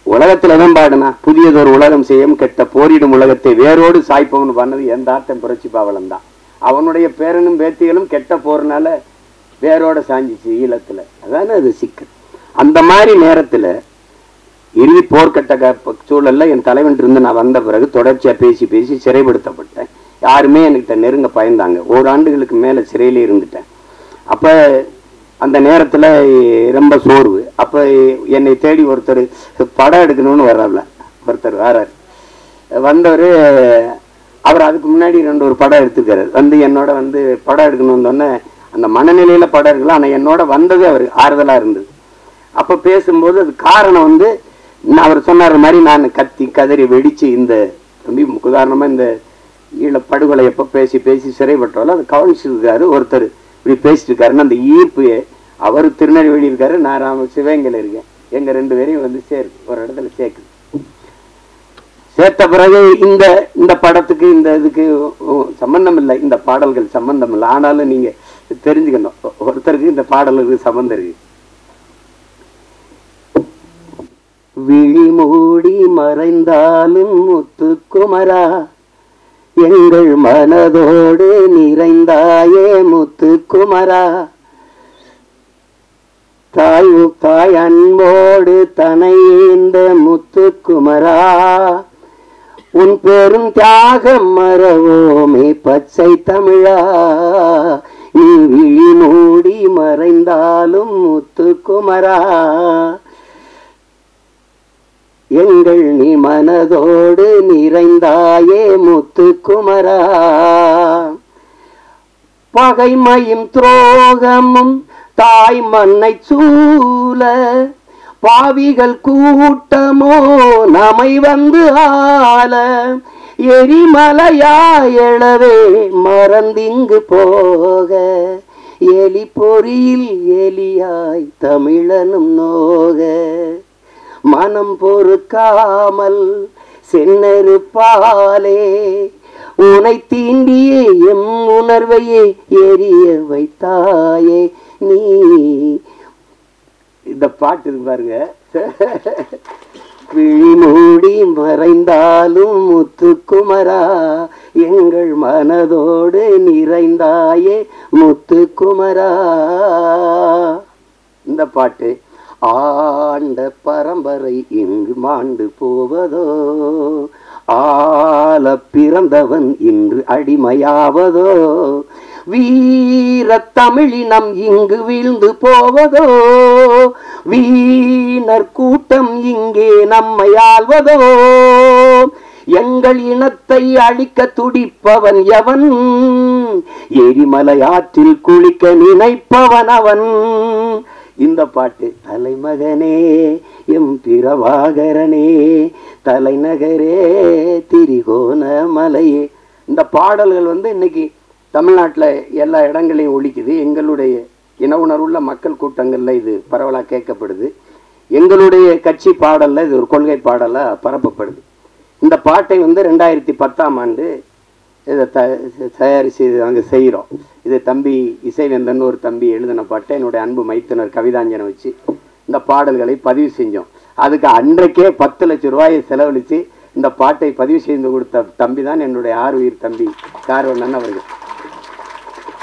உலகத்துலதான் பாடுனா, புதியதொரு உலகம் செய்யும் கெட்ட போரிடும் உலகத்தை வேரோடு சாய்ப்பவன் பண்ணது எந்த ஆட்டம் புரட்சி பாவலம் தான். அவனுடைய பேரனும் பேத்திகளும் கெட்ட போறனால வேரோட சாஞ்சிச்சு ஈழத்துல. அதானே அது சிக்கல். அந்த மாதிரி நேரத்துல இறுதி போர்க்கட்ட சூழல்ல என் தலைவன் இருந்து நான் வந்த பிறகு தொடர்ச்சியா பேசி பேசி சிறைப்படுத்தப்பட்டேன். யாருமே என்கிட்ட நெருங்க பயந்தாங்க. ஓராண்டுகளுக்கு மேல சிறையிலே இருந்துட்டேன். அப்ப அந்த நேரத்துல ரொம்ப சோர்வு. அப்ப என்னை தேடி ஒருத்தர் படம் எடுக்கணும்னு வர்றாப்ல. ஒருத்தர் வர்றாரு. வந்தவர் அவர் அதுக்கு முன்னாடி ஒரு படம் எடுத்துருக்காரு. வந்து என்னோட வந்து படம் எடுக்கணும்னு சொன்ன அந்த மனநிலையில படம் இருக்கலாம். ஆனா என்னோட வந்தது அவர் ஆறுதலா இருந்தது. அப்ப பேசும்போது அது காரணம் வந்து அவர் சொன்னார் மாதிரி நான் கத்தி கதறி வெடிச்சு இந்த உதாரணமா இந்த ஈழ படுகொலை எப்ப பேசி பேசி சிறைப்பட்டாலும் அது கவனிச்சிருக்காரு. ஒருத்தர் இப்படி பேசிட்டு இருக்காருன்னு அந்த ஈர்ப்பு அவர் திருநெல்வேலி இருக்காரு, நான் சிவகங்கையில இருக்கேன். எங்க 2 பேரையும் வந்து ஒரு இடத்துல சேர்க்குது. சேர்த்த பிறகு இந்த படத்துக்கு இந்த இதுக்கு சம்பந்தம் இல்லை, இந்த பாடல்கள் சம்பந்தம் இல்லை. ஆனாலும் நீங்க தெரிஞ்சுக்கணும், ஒருத்தருக்கு இந்த பாடலுக்கு சம்பந்தம் இருக்கு. விழி மூடி மறைந்தாலும் முத்துக்குமரா, எங்கள் மனதோடு நிறைந்தாயே முத்துக்குமரா, தாய் அன்போடு தனையேந்த முத்துக்குமரா, உன் பெரும் தியாகம் மறவோமே பச்சை தமிழா, நீ விழி மூடி மறைந்தாலும் முத்துக்குமரா, எங்கள் நீ மனதோடு நிறைந்தாயே முத்துக்குமரா, பகைமையும் துரோகமும் தாய் மண்ணை சூழ பாவிகள் கூட்டமோ நம்மை வந்து ஆள, எரிமலையாயளவே மறந்திங்கு போக, எலி பொறியில் எலியாய் தமிழனும் நோக, மனம் பொறுக்காமல் சென்னறுப்பாலே உனை தீண்டியே எம் உணர்வையே எரிய வைத்தாயே நீ. இந்த பாட்டு இருக்கு பாருங்க. விழி மூடி மறைந்தாலும் முத்துக்குமரா, எங்கள் மனதோடு நிறைந்தாயே முத்துக்குமரா. இந்த பாட்டு ஆண்ட பரம்பரை இங்கு மாண்டு போவதோ, ஆள பிறந்தவன் இன்று அடிமையாவதோ, வீர தமிழினம் இங்கு வீழ்ந்து போவதோ, வீணர் கூட்டம் இங்கே நம்மை ஆள்வதோ, எங்கள் இனத்தை அழிக்க துடிப்பவன் எவன், எரிமலை ஆற்றில் குளிக்க நினைப்பவன் அவன். இந்த பாட்டு தலைமகனே எம் பிரபாகரனே, தலைநகரே திரிகோண மலையே. இந்த பாடல்கள் வந்து இன்னைக்கு தமிழ்நாட்டில் எல்லா இடங்களையும் ஒலிக்குது. எங்களுடைய இன உணர்வுள்ள மக்கள் கூட்டங்களில் இது பரவலாக கேட்கப்படுது. எங்களுடைய கட்சி பாடலில் இது ஒரு கொள்கை பாடலாக பரப்பப்படுது. இந்த பாட்டை வந்து 2010ஆம் ஆண்டு இதை தயாரித்து அங்கே செய்கிறோம். இது தம்பி இசைவேந்தன் ஒரு தம்பி எழுதின பாட்டை என்னுடைய அன்பு மைத்துனர் கவிதாஞ்சனை வச்சு இந்த பாடல்களை பதிவு செஞ்சோம். அதுக்கு அன்றைக்கே 10 லட்சம் ரூபாயை செலவழித்து இந்த பாட்டை பதிவு செய்து கொடுத்த தம்பி தான் என்னுடைய ஆறுயிர் தம்பி கார்வண்ணன் அவர்கள்.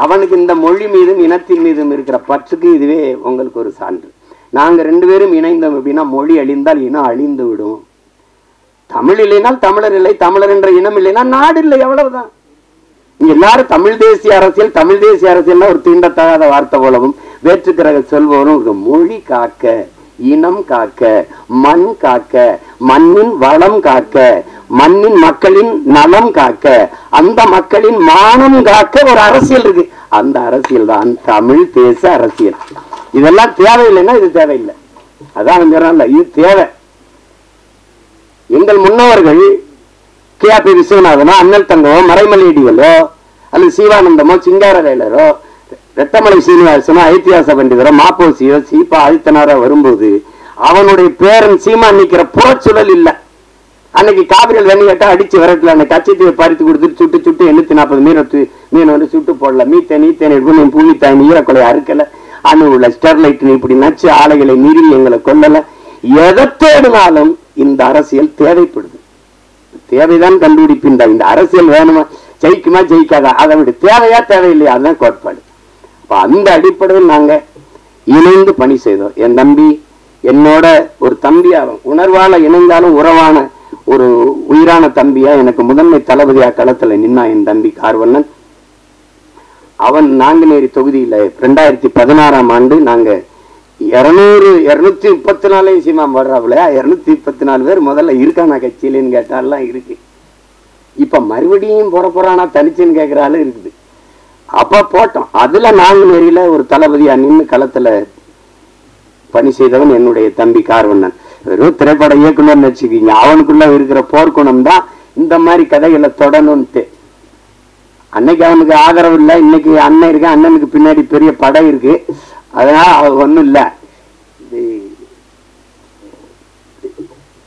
அவனுக்கு இந்த மொழி மீதும் இனத்தின் மீதும் இருக்கிற பற்றுக்கு இதுவே உங்களுக்கு ஒரு சான்று. நாங்கள் 2 பேரும் இணைந்தோம் அப்படின்னா மொழி அழிந்தால் இனம் அழிந்து விடும். தமிழ் இல்லைனால் தமிழர் இல்லை, தமிழர் என்ற இனம் இல்லைன்னா நாடு இல்லை, அவ்வளவுதான். இங்க எல்லாரும் தமிழ் தேசிய அரசியல், தமிழ் தேசிய அரசியல்னா ஒரு தீண்டத்தகாத வார்த்தை போலவும் வேற்றுக்கிற சொல்பவரும் மொழி காக்க, இனம் காக்க, மண் காக்க, மண்ணின் வளம் காக்க, மண்ணின் மக்களின் நலம் காக்க, அந்த மக்களின் மானம் காக்க ஒரு அரசியல் இருக்கு. அந்த அரசியல் தான் தமிழ் தேச அரசியல். இதெல்லாம் தேவையில்லைன்னா இது தேவையில்லை. அதான் இது தேவை. எங்கள் முன்னோர்கள் கே.பி. விஸ்வநாதனோ, அண்ணல் தங்கவோ, மறைமலையடிகளோ, அல்லது சிவானந்தமோ, சிங்காரவேலரோ, ரெட்டமலை சீனிவாசனோ, ஐத்தியாச பண்டிதரோ, மாப்போசியோ, சீபா ஆதித்தனாரோ வரும்போது அவனுடைய பேரன் சீமான் நிக்கிற புறச்சூழல் இல்லை. அன்னைக்கு காவிரியில் தண்ணி கேட்டா அடிச்சு விரட்டல, அன்னைக்கு கச்சத்தீவை பறித்து கொடுத்துட்டு சுட்டு சுட்டு 840 மீன் வந்து சுட்டு போடல. மீத்தேன் எடுக்கணும், பூமித்தாய் ஈரக்கொலை அறுக்கல, அணுவுல ஸ்டெர்லைட் இப்படி நச்சு ஆலைகளை மீறி எங்களை கொல்லல. எதை தேடினாலும் இந்த அரசியல் தேவைப்படுது. தேவைதான் கண்டுபிடிப்பின். இந்த அரசியல் வேணுமா? ஜெயிக்குமா ஜெயிக்காதா அதை விட தேவையா தேவையில்லையா, அதுதான் கோட்பாடு. அப்ப அந்த அடிப்படையில் நாங்க இணைந்து பணி செய்தோம். என் தம்பி என்னோட ஒரு தம்பியாகும், உணர்வால இணைந்தாலும் உறவான ஒரு உயிரான தம்பியா எனக்கு முதன்மை தளபதியா களத்துல நின்னா என் தம்பி கார்வண்ணன். அவன் நாங்குநேரி தொகுதியில 2016ஆம் ஆண்டு நாங்க 234 சீமாம் வர்றாப்புல 234 பேர் முதல்ல இருக்கானா கட்சியிலன்னு கேட்டாலாம் இருக்கு. இப்ப மறுபடியும் போறானா தனிச்சுன்னு கேட்கிறாலும் இருக்குது. அப்ப போட்டோம். அதுல நாங்குநேரியில ஒரு தளபதியா நின்று களத்துல பணி செய்தவன் என்னுடைய தம்பி கார்வண்ணன். வெறும் திரைப்பட இயக்குனர் வச்சுக்கீங்க, அவனுக்குள்ள இருக்கிற போர்க்குணம் தான் இந்த மாதிரி கதைகளை தொடணும்ட்டு. அன்னைக்கு அவனுக்கு ஆதரவு இல்லை, இன்னைக்கு அண்ணன் இருக்கு, அண்ணனுக்கு பின்னாடி பெரிய படை இருக்கு, அதனால அவ ஒண்ணும் இல்ல.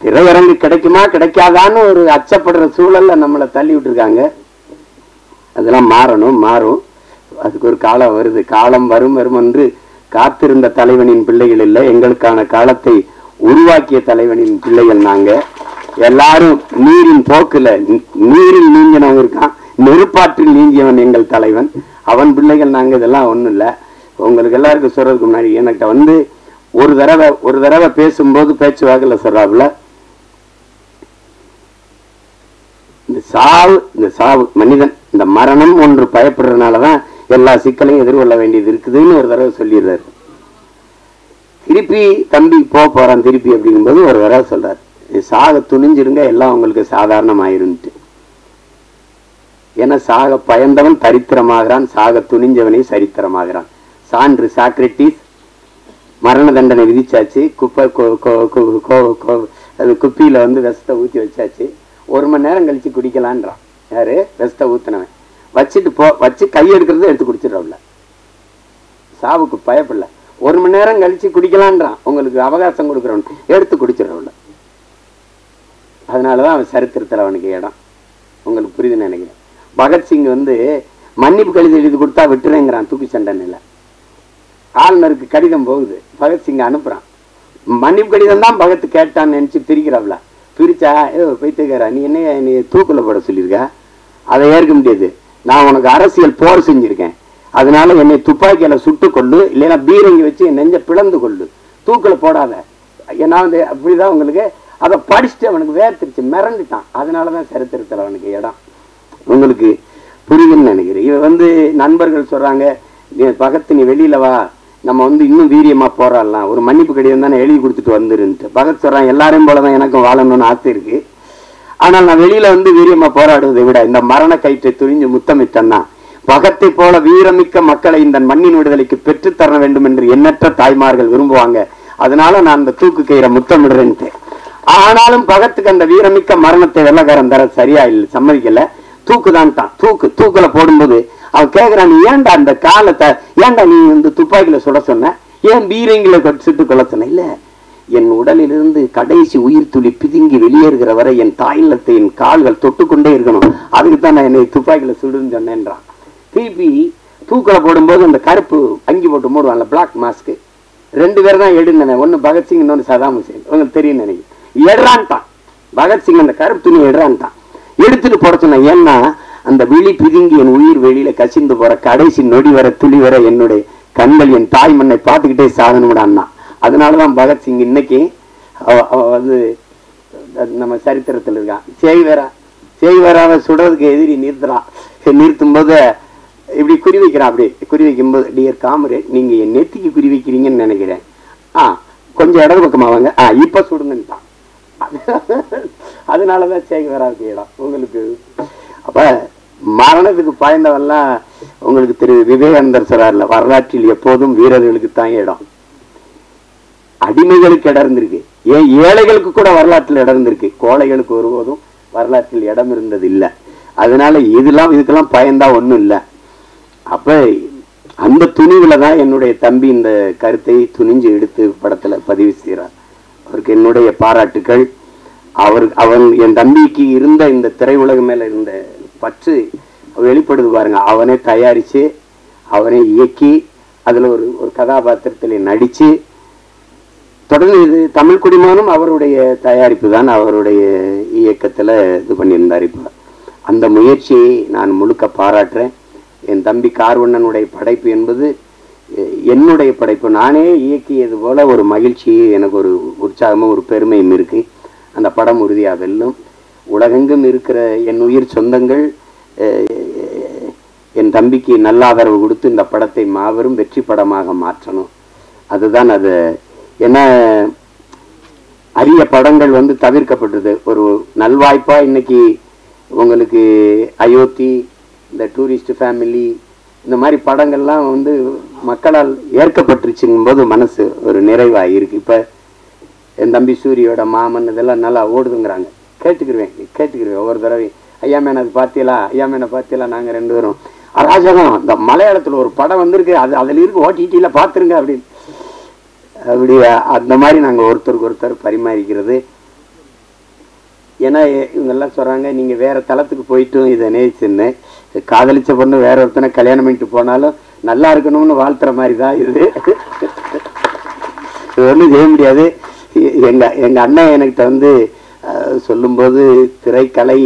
திரையரங்கு கிடைக்குமா கிடைக்காதான்னு ஒரு அச்சப்படுற சூழல்ல நம்மளை தள்ளி விட்டுருக்காங்க. அதெல்லாம் மாறும். அதுக்கு ஒரு காலம் வருது. காலம் வரும் என்று காத்திருந்த தலைவனின் பிள்ளைகள் இல்லை, எங்களுக்கான காலத்தை உருவாக்கிய தலைவனின் பிள்ளைகள் நாங்க எல்லாரும். நீரின் போக்குல நீரில் நீங்கினவங்க இருக்கான், நெருப்பாற்றில் நீங்கியவன் எங்கள் தலைவன், அவன் பிள்ளைகள் நாங்க. இதெல்லாம் ஒண்ணும் இல்லை. உங்களுக்கு எல்லாருக்கும் சொல்றதுக்கு முன்னாடி என்கிட்ட வந்து ஒரு தடவை பேசும்போது பேச்சுவாக்கில் சொல்றாப்புல, இந்த சாவு மனிதன் இந்த மரணம் ஒன்று பயப்படுறதுனாலதான் எல்லா சிக்கலையும் எதிர்கொள்ள வேண்டியது இருக்குதுன்னு ஒரு தடவை சொல்லிடுறாரு. திருப்பி தம்பி போறான் திருப்பி அப்படிங்கும்போது ஒரு தடவை சொல்றாரு, சாக துணிஞ்சிருங்க எல்லாம் உங்களுக்கு சாதாரணமாயிருந்துட்டு. ஏன்னா சாக பயந்தவன் தரித்திரமாகிறான், சாக துணிஞ்சவனே சரித்திரமாகிறான். சான்று சாக்ரட்டிஸ் மரண தண்டனை விதிச்சாச்சு, குப்பியில வந்து விஷத்தை ஊத்தி வச்சாச்சு, 1 மணி நேரம் கழிச்சு குடிக்கலான்றான். யாரு? விஷத்தை ஊத்தினவன். வச்சு கை எடுக்கிறது எடுத்து குடிச்சிடறவுல, சாவுக்கு பயப்படல. 1 மணி நேரம் கழிச்சு குடிக்கலான்றான், உங்களுக்கு அவகாசம் கொடுக்குறவன் எடுத்து குடிச்சிடறவுல. அதனாலதான் அவன் சரித்திரத்தில் அவனுக்கு இடம். உங்களுக்கு புரியுதுன்னு நினைக்கிறேன். பகத்சிங் வந்து மன்னிப்பு கடிதம் எழுதி கொடுத்தா விட்டுறேங்கிறான் தூக்கி தண்டனையில. ஆளுநருக்கு கடிதம் போகுது, பகத்சிங் அனுப்புறான். மன்னிப்பு கடிதம் தான் பகத் கேட்டான்னு நினைச்சு பிரிக்கிறாப்ல. பிரிச்சா போய்த்துக்கிறா, நீ என்ன தூக்குல போட சொல்லியிருக்க, அதை ஏற்க முடியாது. நான் உனக்கு அரசியல் போர் செஞ்சிருக்கேன், அதனால என்னை துப்பாக்கியில சுட்டு கொள்ளு, இல்லைன்னா பீரங்கி வச்சு என் நெஞ்ச பிளந்து கொள்ளு, தூக்குல போடாத. ஏன்னா வந்து அப்படிதான் உங்களுக்கு. அதை படிச்சுட்டு அவனுக்கு வேர்த்திருச்சு, மிரண்டுட்டான். அதனாலதான் சரித்திரத்தில் அவனுக்கு இடம். உங்களுக்கு புரியுதுன்னு நினைக்கிறேன். இவ வந்து நண்பர்கள் சொல்றாங்க, பகத் நீ வெளியில வா, நம்ம வந்து இன்னும் வீரியமா போராடலாம், ஒரு மன்னிப்பு கடிதம் தானே எழுதி கொடுத்துட்டு வந்துருன்ட்டு. பகத் சொல்றான், எல்லாரையும் போலதான் எனக்கும் வாழணும்னு ஆசை இருக்கு, ஆனால் நான் வெளியில வந்து வீரியமா போராடுவதை விட இந்த மரண கயிற்றை துணிஞ்சு முத்தமிட்டன்னா பகத்தை போல வீரமிக்க மக்களை இந்த மண்ணின் விடுதலைக்கு பெற்றுத்தர வேண்டும் என்று எண்ணற்ற தாய்மார்கள் விரும்புவாங்க, அதனால நான் இந்த தூக்கு கயிறை முத்தமிடுறேன்ட்டு. ஆனாலும் பகத்துக்கு அந்த வீரமிக்க மரணத்தை வெள்ளக்காரன் தர சரியா இல்லை, சம்மதிக்கல. தூக்குதான்ட்டான். தூக்குல போடும்போது அவன் கேட்கிறான், நீ ஏன்டா அந்த காலத்தை ஏன்டா நீ வந்து துப்பாக்கியில சுட சொன்ன, ஏன் பீரங்கில சுட்டு கொள்ள சொன்ன? இல்ல, என் உடலிலிருந்து கடைசி உயிர் துளி பிதுங்கி வெளியேறுகிற வரை என் தாயிலத்தை என் கால்கள் தொட்டுக்கொண்டே இருக்கணும், அதுக்குத்தான் நான் என்னை துப்பாக்கியில சுடுன்னு சொன்னேன்றான். திருப்பி தூக்கில போடும்போது அந்த கருப்பு அங்கி போட்டு மூடுவான்ல, பிளாக் மாஸ்க், 2 பேர் தான் எடுனவன், ஒன்னு பகத்சிங் இன்னொன்னு சதாம் ஹுசேன். உங்களுக்கு தெரியும் நினைக்கிறேன். எடுறான்ட்டான் பகத்சிங், அந்த கருப்பு துணி எடுறான்ட்டான். எடுத்துட்டு போட சொன்னேன். ஏன்னா அந்த விழி பிதுங்கி என் உயிர் வெளியில கசிந்து போற கடைசி நொடி வர துளி வர என்னுடைய கண்கள் என் தாய் மண்ணை பார்த்துக்கிட்டே சாதனம்டான்னா. அதனாலதான் பகத்சிங் இன்னைக்கு வந்து நம்ம சரித்திரத்தில் இருக்கான். செய்வராவை சுடுறதுக்கு எதிரி நிறுத்தும் போது இப்படி குறி வைக்கிறான். அப்படி குறி வைக்கும் போது, டியர் காம்ரேட், நீங்க என் நெத்திக்கு குறி வைக்கிறீங்கன்னு நினைக்கிறேன், கொஞ்சம் இடது பக்கமா வாங்க, இப்ப சுடுங்கன்ட்டான். அதனாலதான் செய்வராவுக்கு இடம் உங்களுக்கு. அப்ப மரணத்துக்கு பாய்ந்தவெல்லாம் உங்களுக்கு திரு விவேகானந்தர் சொல்றாருல, வரலாற்றில் எப்போதும் வீரர்களுக்கு தான் இடம், அடிமைகளுக்கு இடம் இருந்திருக்கு, ஏன் ஏழைகளுக்கு கூட வரலாற்றில் இடம் இருந்திருக்கு, கோழைகளுக்கு ஒருபோதும் வரலாற்றில் இடம் இருந்தது இல்லை. அதனால இதுக்கெல்லாம் பயந்தா ஒண்ணும் இல்லை. அப்ப அந்த துணிவுல தான் என்னுடைய தம்பி இந்த கருத்தை துணிஞ்சு எடுத்து படத்துல பதிவு செய்கிறார். அவருக்கு என்னுடைய பாராட்டுக்கள். அவன் என் தம்பிக்கு இருந்த இந்த திரையுலக மேல இருந்த பற்று வெளிப்படுது பாருங்க. அவனே தயாரிச்சு, அவனே இயக்கி, அதுல ஒரு கதாபாத்திரத்தில் நடிச்சு, தொடர்ந்து இது தமிழ் குடிமகனும் அவருடைய தயாரிப்பு தான், அவருடைய இயக்கத்துல இது பண்ணியிருந்தார். இப்ப அந்த முயற்சியை நான் முழுக்க பாராட்டுறேன். என் தம்பி கார்வண்ணனுடைய படைப்பு என்பது என்னுடைய படைப்பு. நானே இயக்கியது போல ஒரு மகிழ்ச்சி, எனக்கு ஒரு உற்சாகமும் ஒரு பெருமையும் இருக்கு. அந்த படம் உறுதியாக வெல்லும். உலகெங்கும் இருக்கிற என் உயிர் சொந்தங்கள் என் தம்பிக்கு நல்ல ஆதரவு கொடுத்து இந்த படத்தை மாபெரும் வெற்றி படமாக மாற்றணும். அதுதான் அது. ஏன்னா அரிய படங்கள் தவிர்க்கப்பட்டது. ஒரு நல்வாய்ப்பா இன்னைக்கு உங்களுக்கு அயோத்தி, இந்த டூரிஸ்ட் ஃபேமிலி, இந்த மாதிரி படங்கள்லாம் மக்களால் ஏற்கப்பட்டுருச்சுங்கும் போது மனசு ஒரு நிறைவாக இருக்கு. இப்போ என் தம்பி சூரியோட மாமன் இதெல்லாம் நல்லா ஓடுதுங்கிறாங்க. கேட்டுக்கிருவேன் ஒவ்வொரு தடவை. ஐயா மேன் அது பார்த்தீங்களா, ஐயா மேனை பார்த்தீங்களா, நாங்கள் 2 பேரும் அராஜகம், இந்த மலையாளத்தில் ஒரு படம் வந்திருக்கு, அதில் இருக்கு, ஓடிடியில் பார்த்துருங்க அப்படின்னு. அப்படி அந்த மாதிரி நாங்கள் ஒருத்தருக்கு ஒருத்தர் பரிமாறிக்கிறது. ஏன்னா இவங்கெல்லாம் சொல்கிறாங்க, நீங்கள் வேறு தளத்துக்கு போயிட்டும் இதை நேசின்னு, காதலிச்ச பொண்ணு வேற ஒருத்தனை கல்யாணம் பண்ணிட்டு போனாலும் நல்லா இருக்கணும்னு வாழ்த்துற மாதிரி தான் இது. ஒன்றும் செய்ய முடியாது. எங்கள் அண்ணன் என்கிட்ட சொல்லும்போது, திரைக்கலை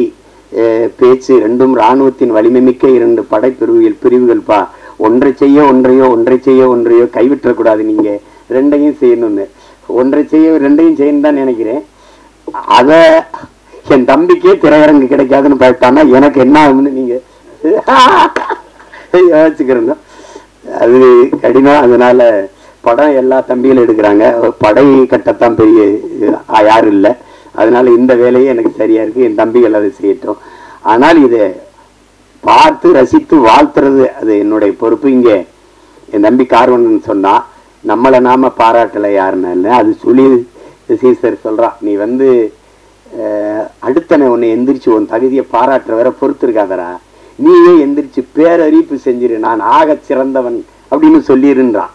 பேச்சு ரெண்டும் இராணுவத்தின் வலிமை மிக்க 2 பிரிவுகள்ப்பா, ஒன்றை செய்ய ஒன்றையோ கைவிட்டக்கூடாது, நீங்கள் 2ஐயும் செய்யணும்னு. ஒன்றை செய்ய 2ஐயும் செய்யணும் தான் நினைக்கிறேன். அதை என் தம்பிக்கே திரையரங்கு கிடைக்காதுன்னு பார்த்தானா எனக்கு என்ன ஆகும்னு நீங்கள் யோசிச்சுக்கிறோங்க. அது கடினம். அதனால படம் எல்லா தம்பிகளும் எடுக்கிறாங்க, படை கட்டத்தான் பெரிய யாரும் இல்லை. அதனால இந்த வேலையே எனக்கு சரியா இருக்கு, என் தம்பிகள் அதை செய்யட்டும். ஆனால் இதை பார்த்து ரசித்து வாழ்த்துறது அது என்னுடைய பொறுப்பு. இங்கே என் தம்பி கார்வண்ணன் சொன்னா, நம்மளை நாம பாராட்டலை யாருன்னு இல்லை, அது சொல்லி சீசர் சொல்றான், நீ அடுத்தனை உன்னை எந்திரிச்சு உன் தகுதியை பாராட்டுற வர பொறுத்து இருக்காதரா, நீயே எந்திரிச்சு பேரறிப்பு செஞ்சிரு, நான் ஆக சிறந்தவன் அப்படின்னு சொல்லிருன்றான்.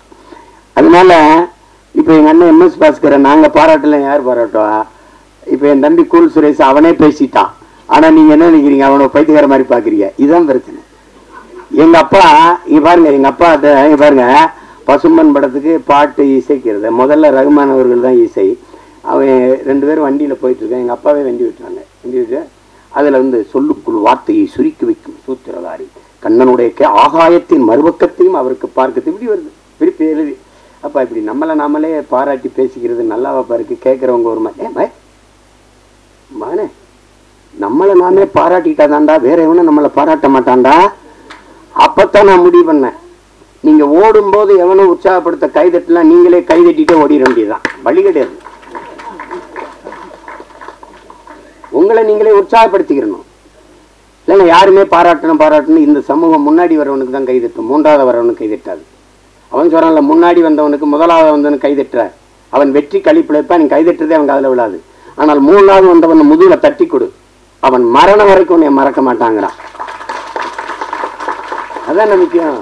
அதனால இப்ப எங்க அண்ணன் MS பாஸ்கரை நாங்க பாராட்டல, யார் பாராட்டுவா? இப்ப என் தம்பி கூல் சுரேஷ் அவனே பேசிட்டான். ஆனா நீங்க என்ன நினைக்கிறீங்க, அவனை பைத்தியக்கார மாதிரி பாக்குறீங்க. இதுதான் பிரச்சனை. எங்க அப்பா பாருங்க, எங்க அப்பா பாருங்க, பசும்பன் படத்துக்கு பாட்டு இசைக்கிறது முதல்ல ரகுமான் அவர்கள் தான் இசை. அவன் 2 பேரும் வண்டியில போயிட்டு இருக்கான், எங்க அப்பாவே வண்டி விட்டுறாங்க. வண்டி விட்டு அதுல சொல்லுக்குள் வார்த்தையை சுருக்கி வைக்கும் சூத்திரதாரி, கண்ணனுடைய ஆகாயத்தின் மறுபக்கத்தையும் அவருக்கு பார்க்க இப்படி வருது, திருப்பி எழுதி. அப்ப இப்படி நம்மளை நாமளே பாராட்டி பேசிக்கிறது நல்லாவா பாருக்கு? கேட்கறவங்க ஒரு மகனே, நம்மளை நாமே பாராட்டிட்டா தாண்டா, வேற எவனும் நம்மளை பாராட்ட மாட்டான்டா. அப்பத்தான் நான் முடிவு பண்ணேன், நீங்க ஓடும் போது எவனும் உற்சாகப்படுத்த கைதட்டலாம், நீங்களே கைதட்டிட்டே ஓடிட வேண்டியதுதான், வழி கிடையாது. உங்களை நீங்களே உற்சாகப்படுத்திக்கிறணும். இல்லைன்னா யாருமே பாராட்டணும் இந்த சமூகம் முன்னாடி வரவனுக்கு தான் கைதட்டும், 3வது வரவனுக்கு கைதட்டாது. அவன் சொல்றான்ல, முன்னாடி வந்தவனுக்கு 1வது வந்தவனுக்கு கைதட்டுற, அவன் வெற்றி கழிப்பிழைப்பா, நீ கைதட்டுறதே அவன் காதுல விழாது. ஆனால் 3வது வந்தவன் முதுகுல தட்டி கொடு, அவன் மரணம் வரைக்கும் உன்னை மறக்க மாட்டாங்கிறான். அதான் முக்கியம்.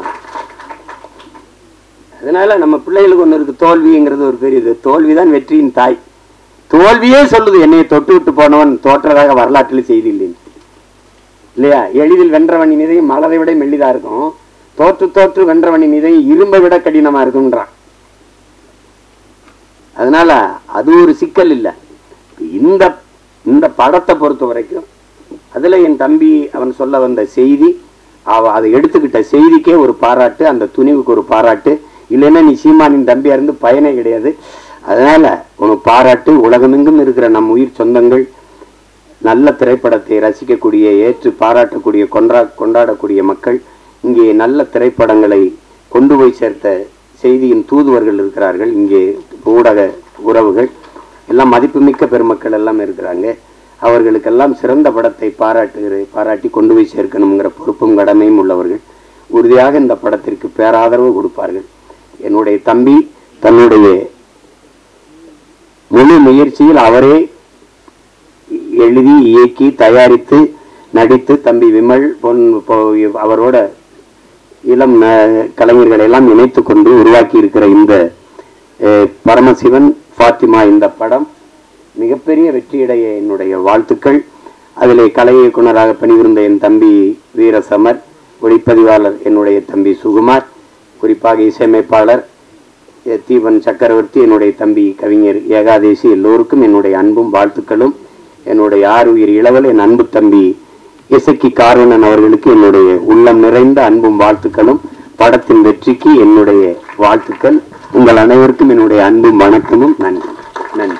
அதனால நம்ம பிள்ளைகளுக்கு ஒண்ணு இருக்கு, தோல்விங்கிறது ஒரு பெரியது. தோல்விதான் வெற்றியின் தாய். தோல்வியே சொல்லுது, என்னையை தொட்டு விட்டு போனவன் தோற்றதாக வரலாற்றில் செய்தி இல்லைன்னு இல்லையா? எளிதில் வென்றவனின் இதயம் மலரை விட மெல்லிதா இருக்கும், தோற்று வென்றவனின் இதயம் இரும்பை விட கடினமா இருக்கும்ன்றான். அதனால அது ஒரு சிக்கல் இல்லை. இந்த படத்தை பொறுத்த வரைக்கும் அதுல என் தம்பி அவன் சொல்ல வந்த செய்தி, அதை எடுத்துக்கிட்ட செய்திக்கே ஒரு பாராட்டு, அந்த துணிவுக்கு ஒரு பாராட்டு. இல்லைன்னா நீ சீமானின் தம்பியா இருந்து பயனே கிடையாது. அதனால உனக்கு பாராட்டு. உலகமெங்கும் இருக்கிற நம் உயிர் சொந்தங்கள் நல்ல திரைப்படத்தை ரசிக்கக்கூடிய, ஏற்று பாராட்டக்கூடிய, கொண்டாடக்கூடிய மக்கள், இங்கே நல்ல திரைப்படங்களை கொண்டு போய் சேர்த்த செய்தியின் தூதுவர்கள் இருக்கிறார்கள். இங்கே ஊடக உறவுகள் எல்லாம் மதிப்புமிக்க பெருமக்கள் எல்லாம் இருக்கிறாங்க. அவர்களுக்கெல்லாம் சிறந்த படத்தை பாராட்டி கொண்டு போய் சேர்க்கணுங்கிற பொறுப்பும் கடமையும் உள்ளவர்கள். உறுதியாக இந்த படத்திற்கு பேராதரவு கொடுப்பார்கள். என்னுடைய தம்பி தன்னுடைய முழு முயற்சியில் அவரே எழுதி இயக்கி தயாரித்து நடித்து, தம்பி விமல் அவரோட இளம் கலைஞர்களை எல்லாம் இணைத்து கொண்டு உருவாக்கி இருக்கிற இந்த பரமசிவன் ஃபாத்திமா இந்த படம் மிகப்பெரிய வெற்றியடைய என்னுடைய வாழ்த்துக்கள். அதிலே கலை இயக்குனராக பணிபுரிந்த என் தம்பி வீரசமர், ஒளிப்பதிவாளர் என்னுடைய தம்பி சுகுமார், குறிப்பாக இசையமைப்பாளர் தீபன் சக்கரவர்த்தி, என்னுடைய தம்பி கவிஞர் ஏகாதேசி, எல்லோருக்கும் என்னுடைய அன்பும் வாழ்த்துக்களும். என்னுடைய 6 உயிர் இளவல் என் அன்பு தம்பி இசக்கி கார்வணன் அவர்களுக்கு என்னுடைய உள்ளம் நிறைந்த அன்பும் வாழ்த்துக்களும், படத்தின் வெற்றிக்கு என்னுடைய வாழ்த்துக்கள். உங்கள் அனைவருக்கும் என்னுடைய அன்பும் வணக்கமும். நன்றி. நன்றி.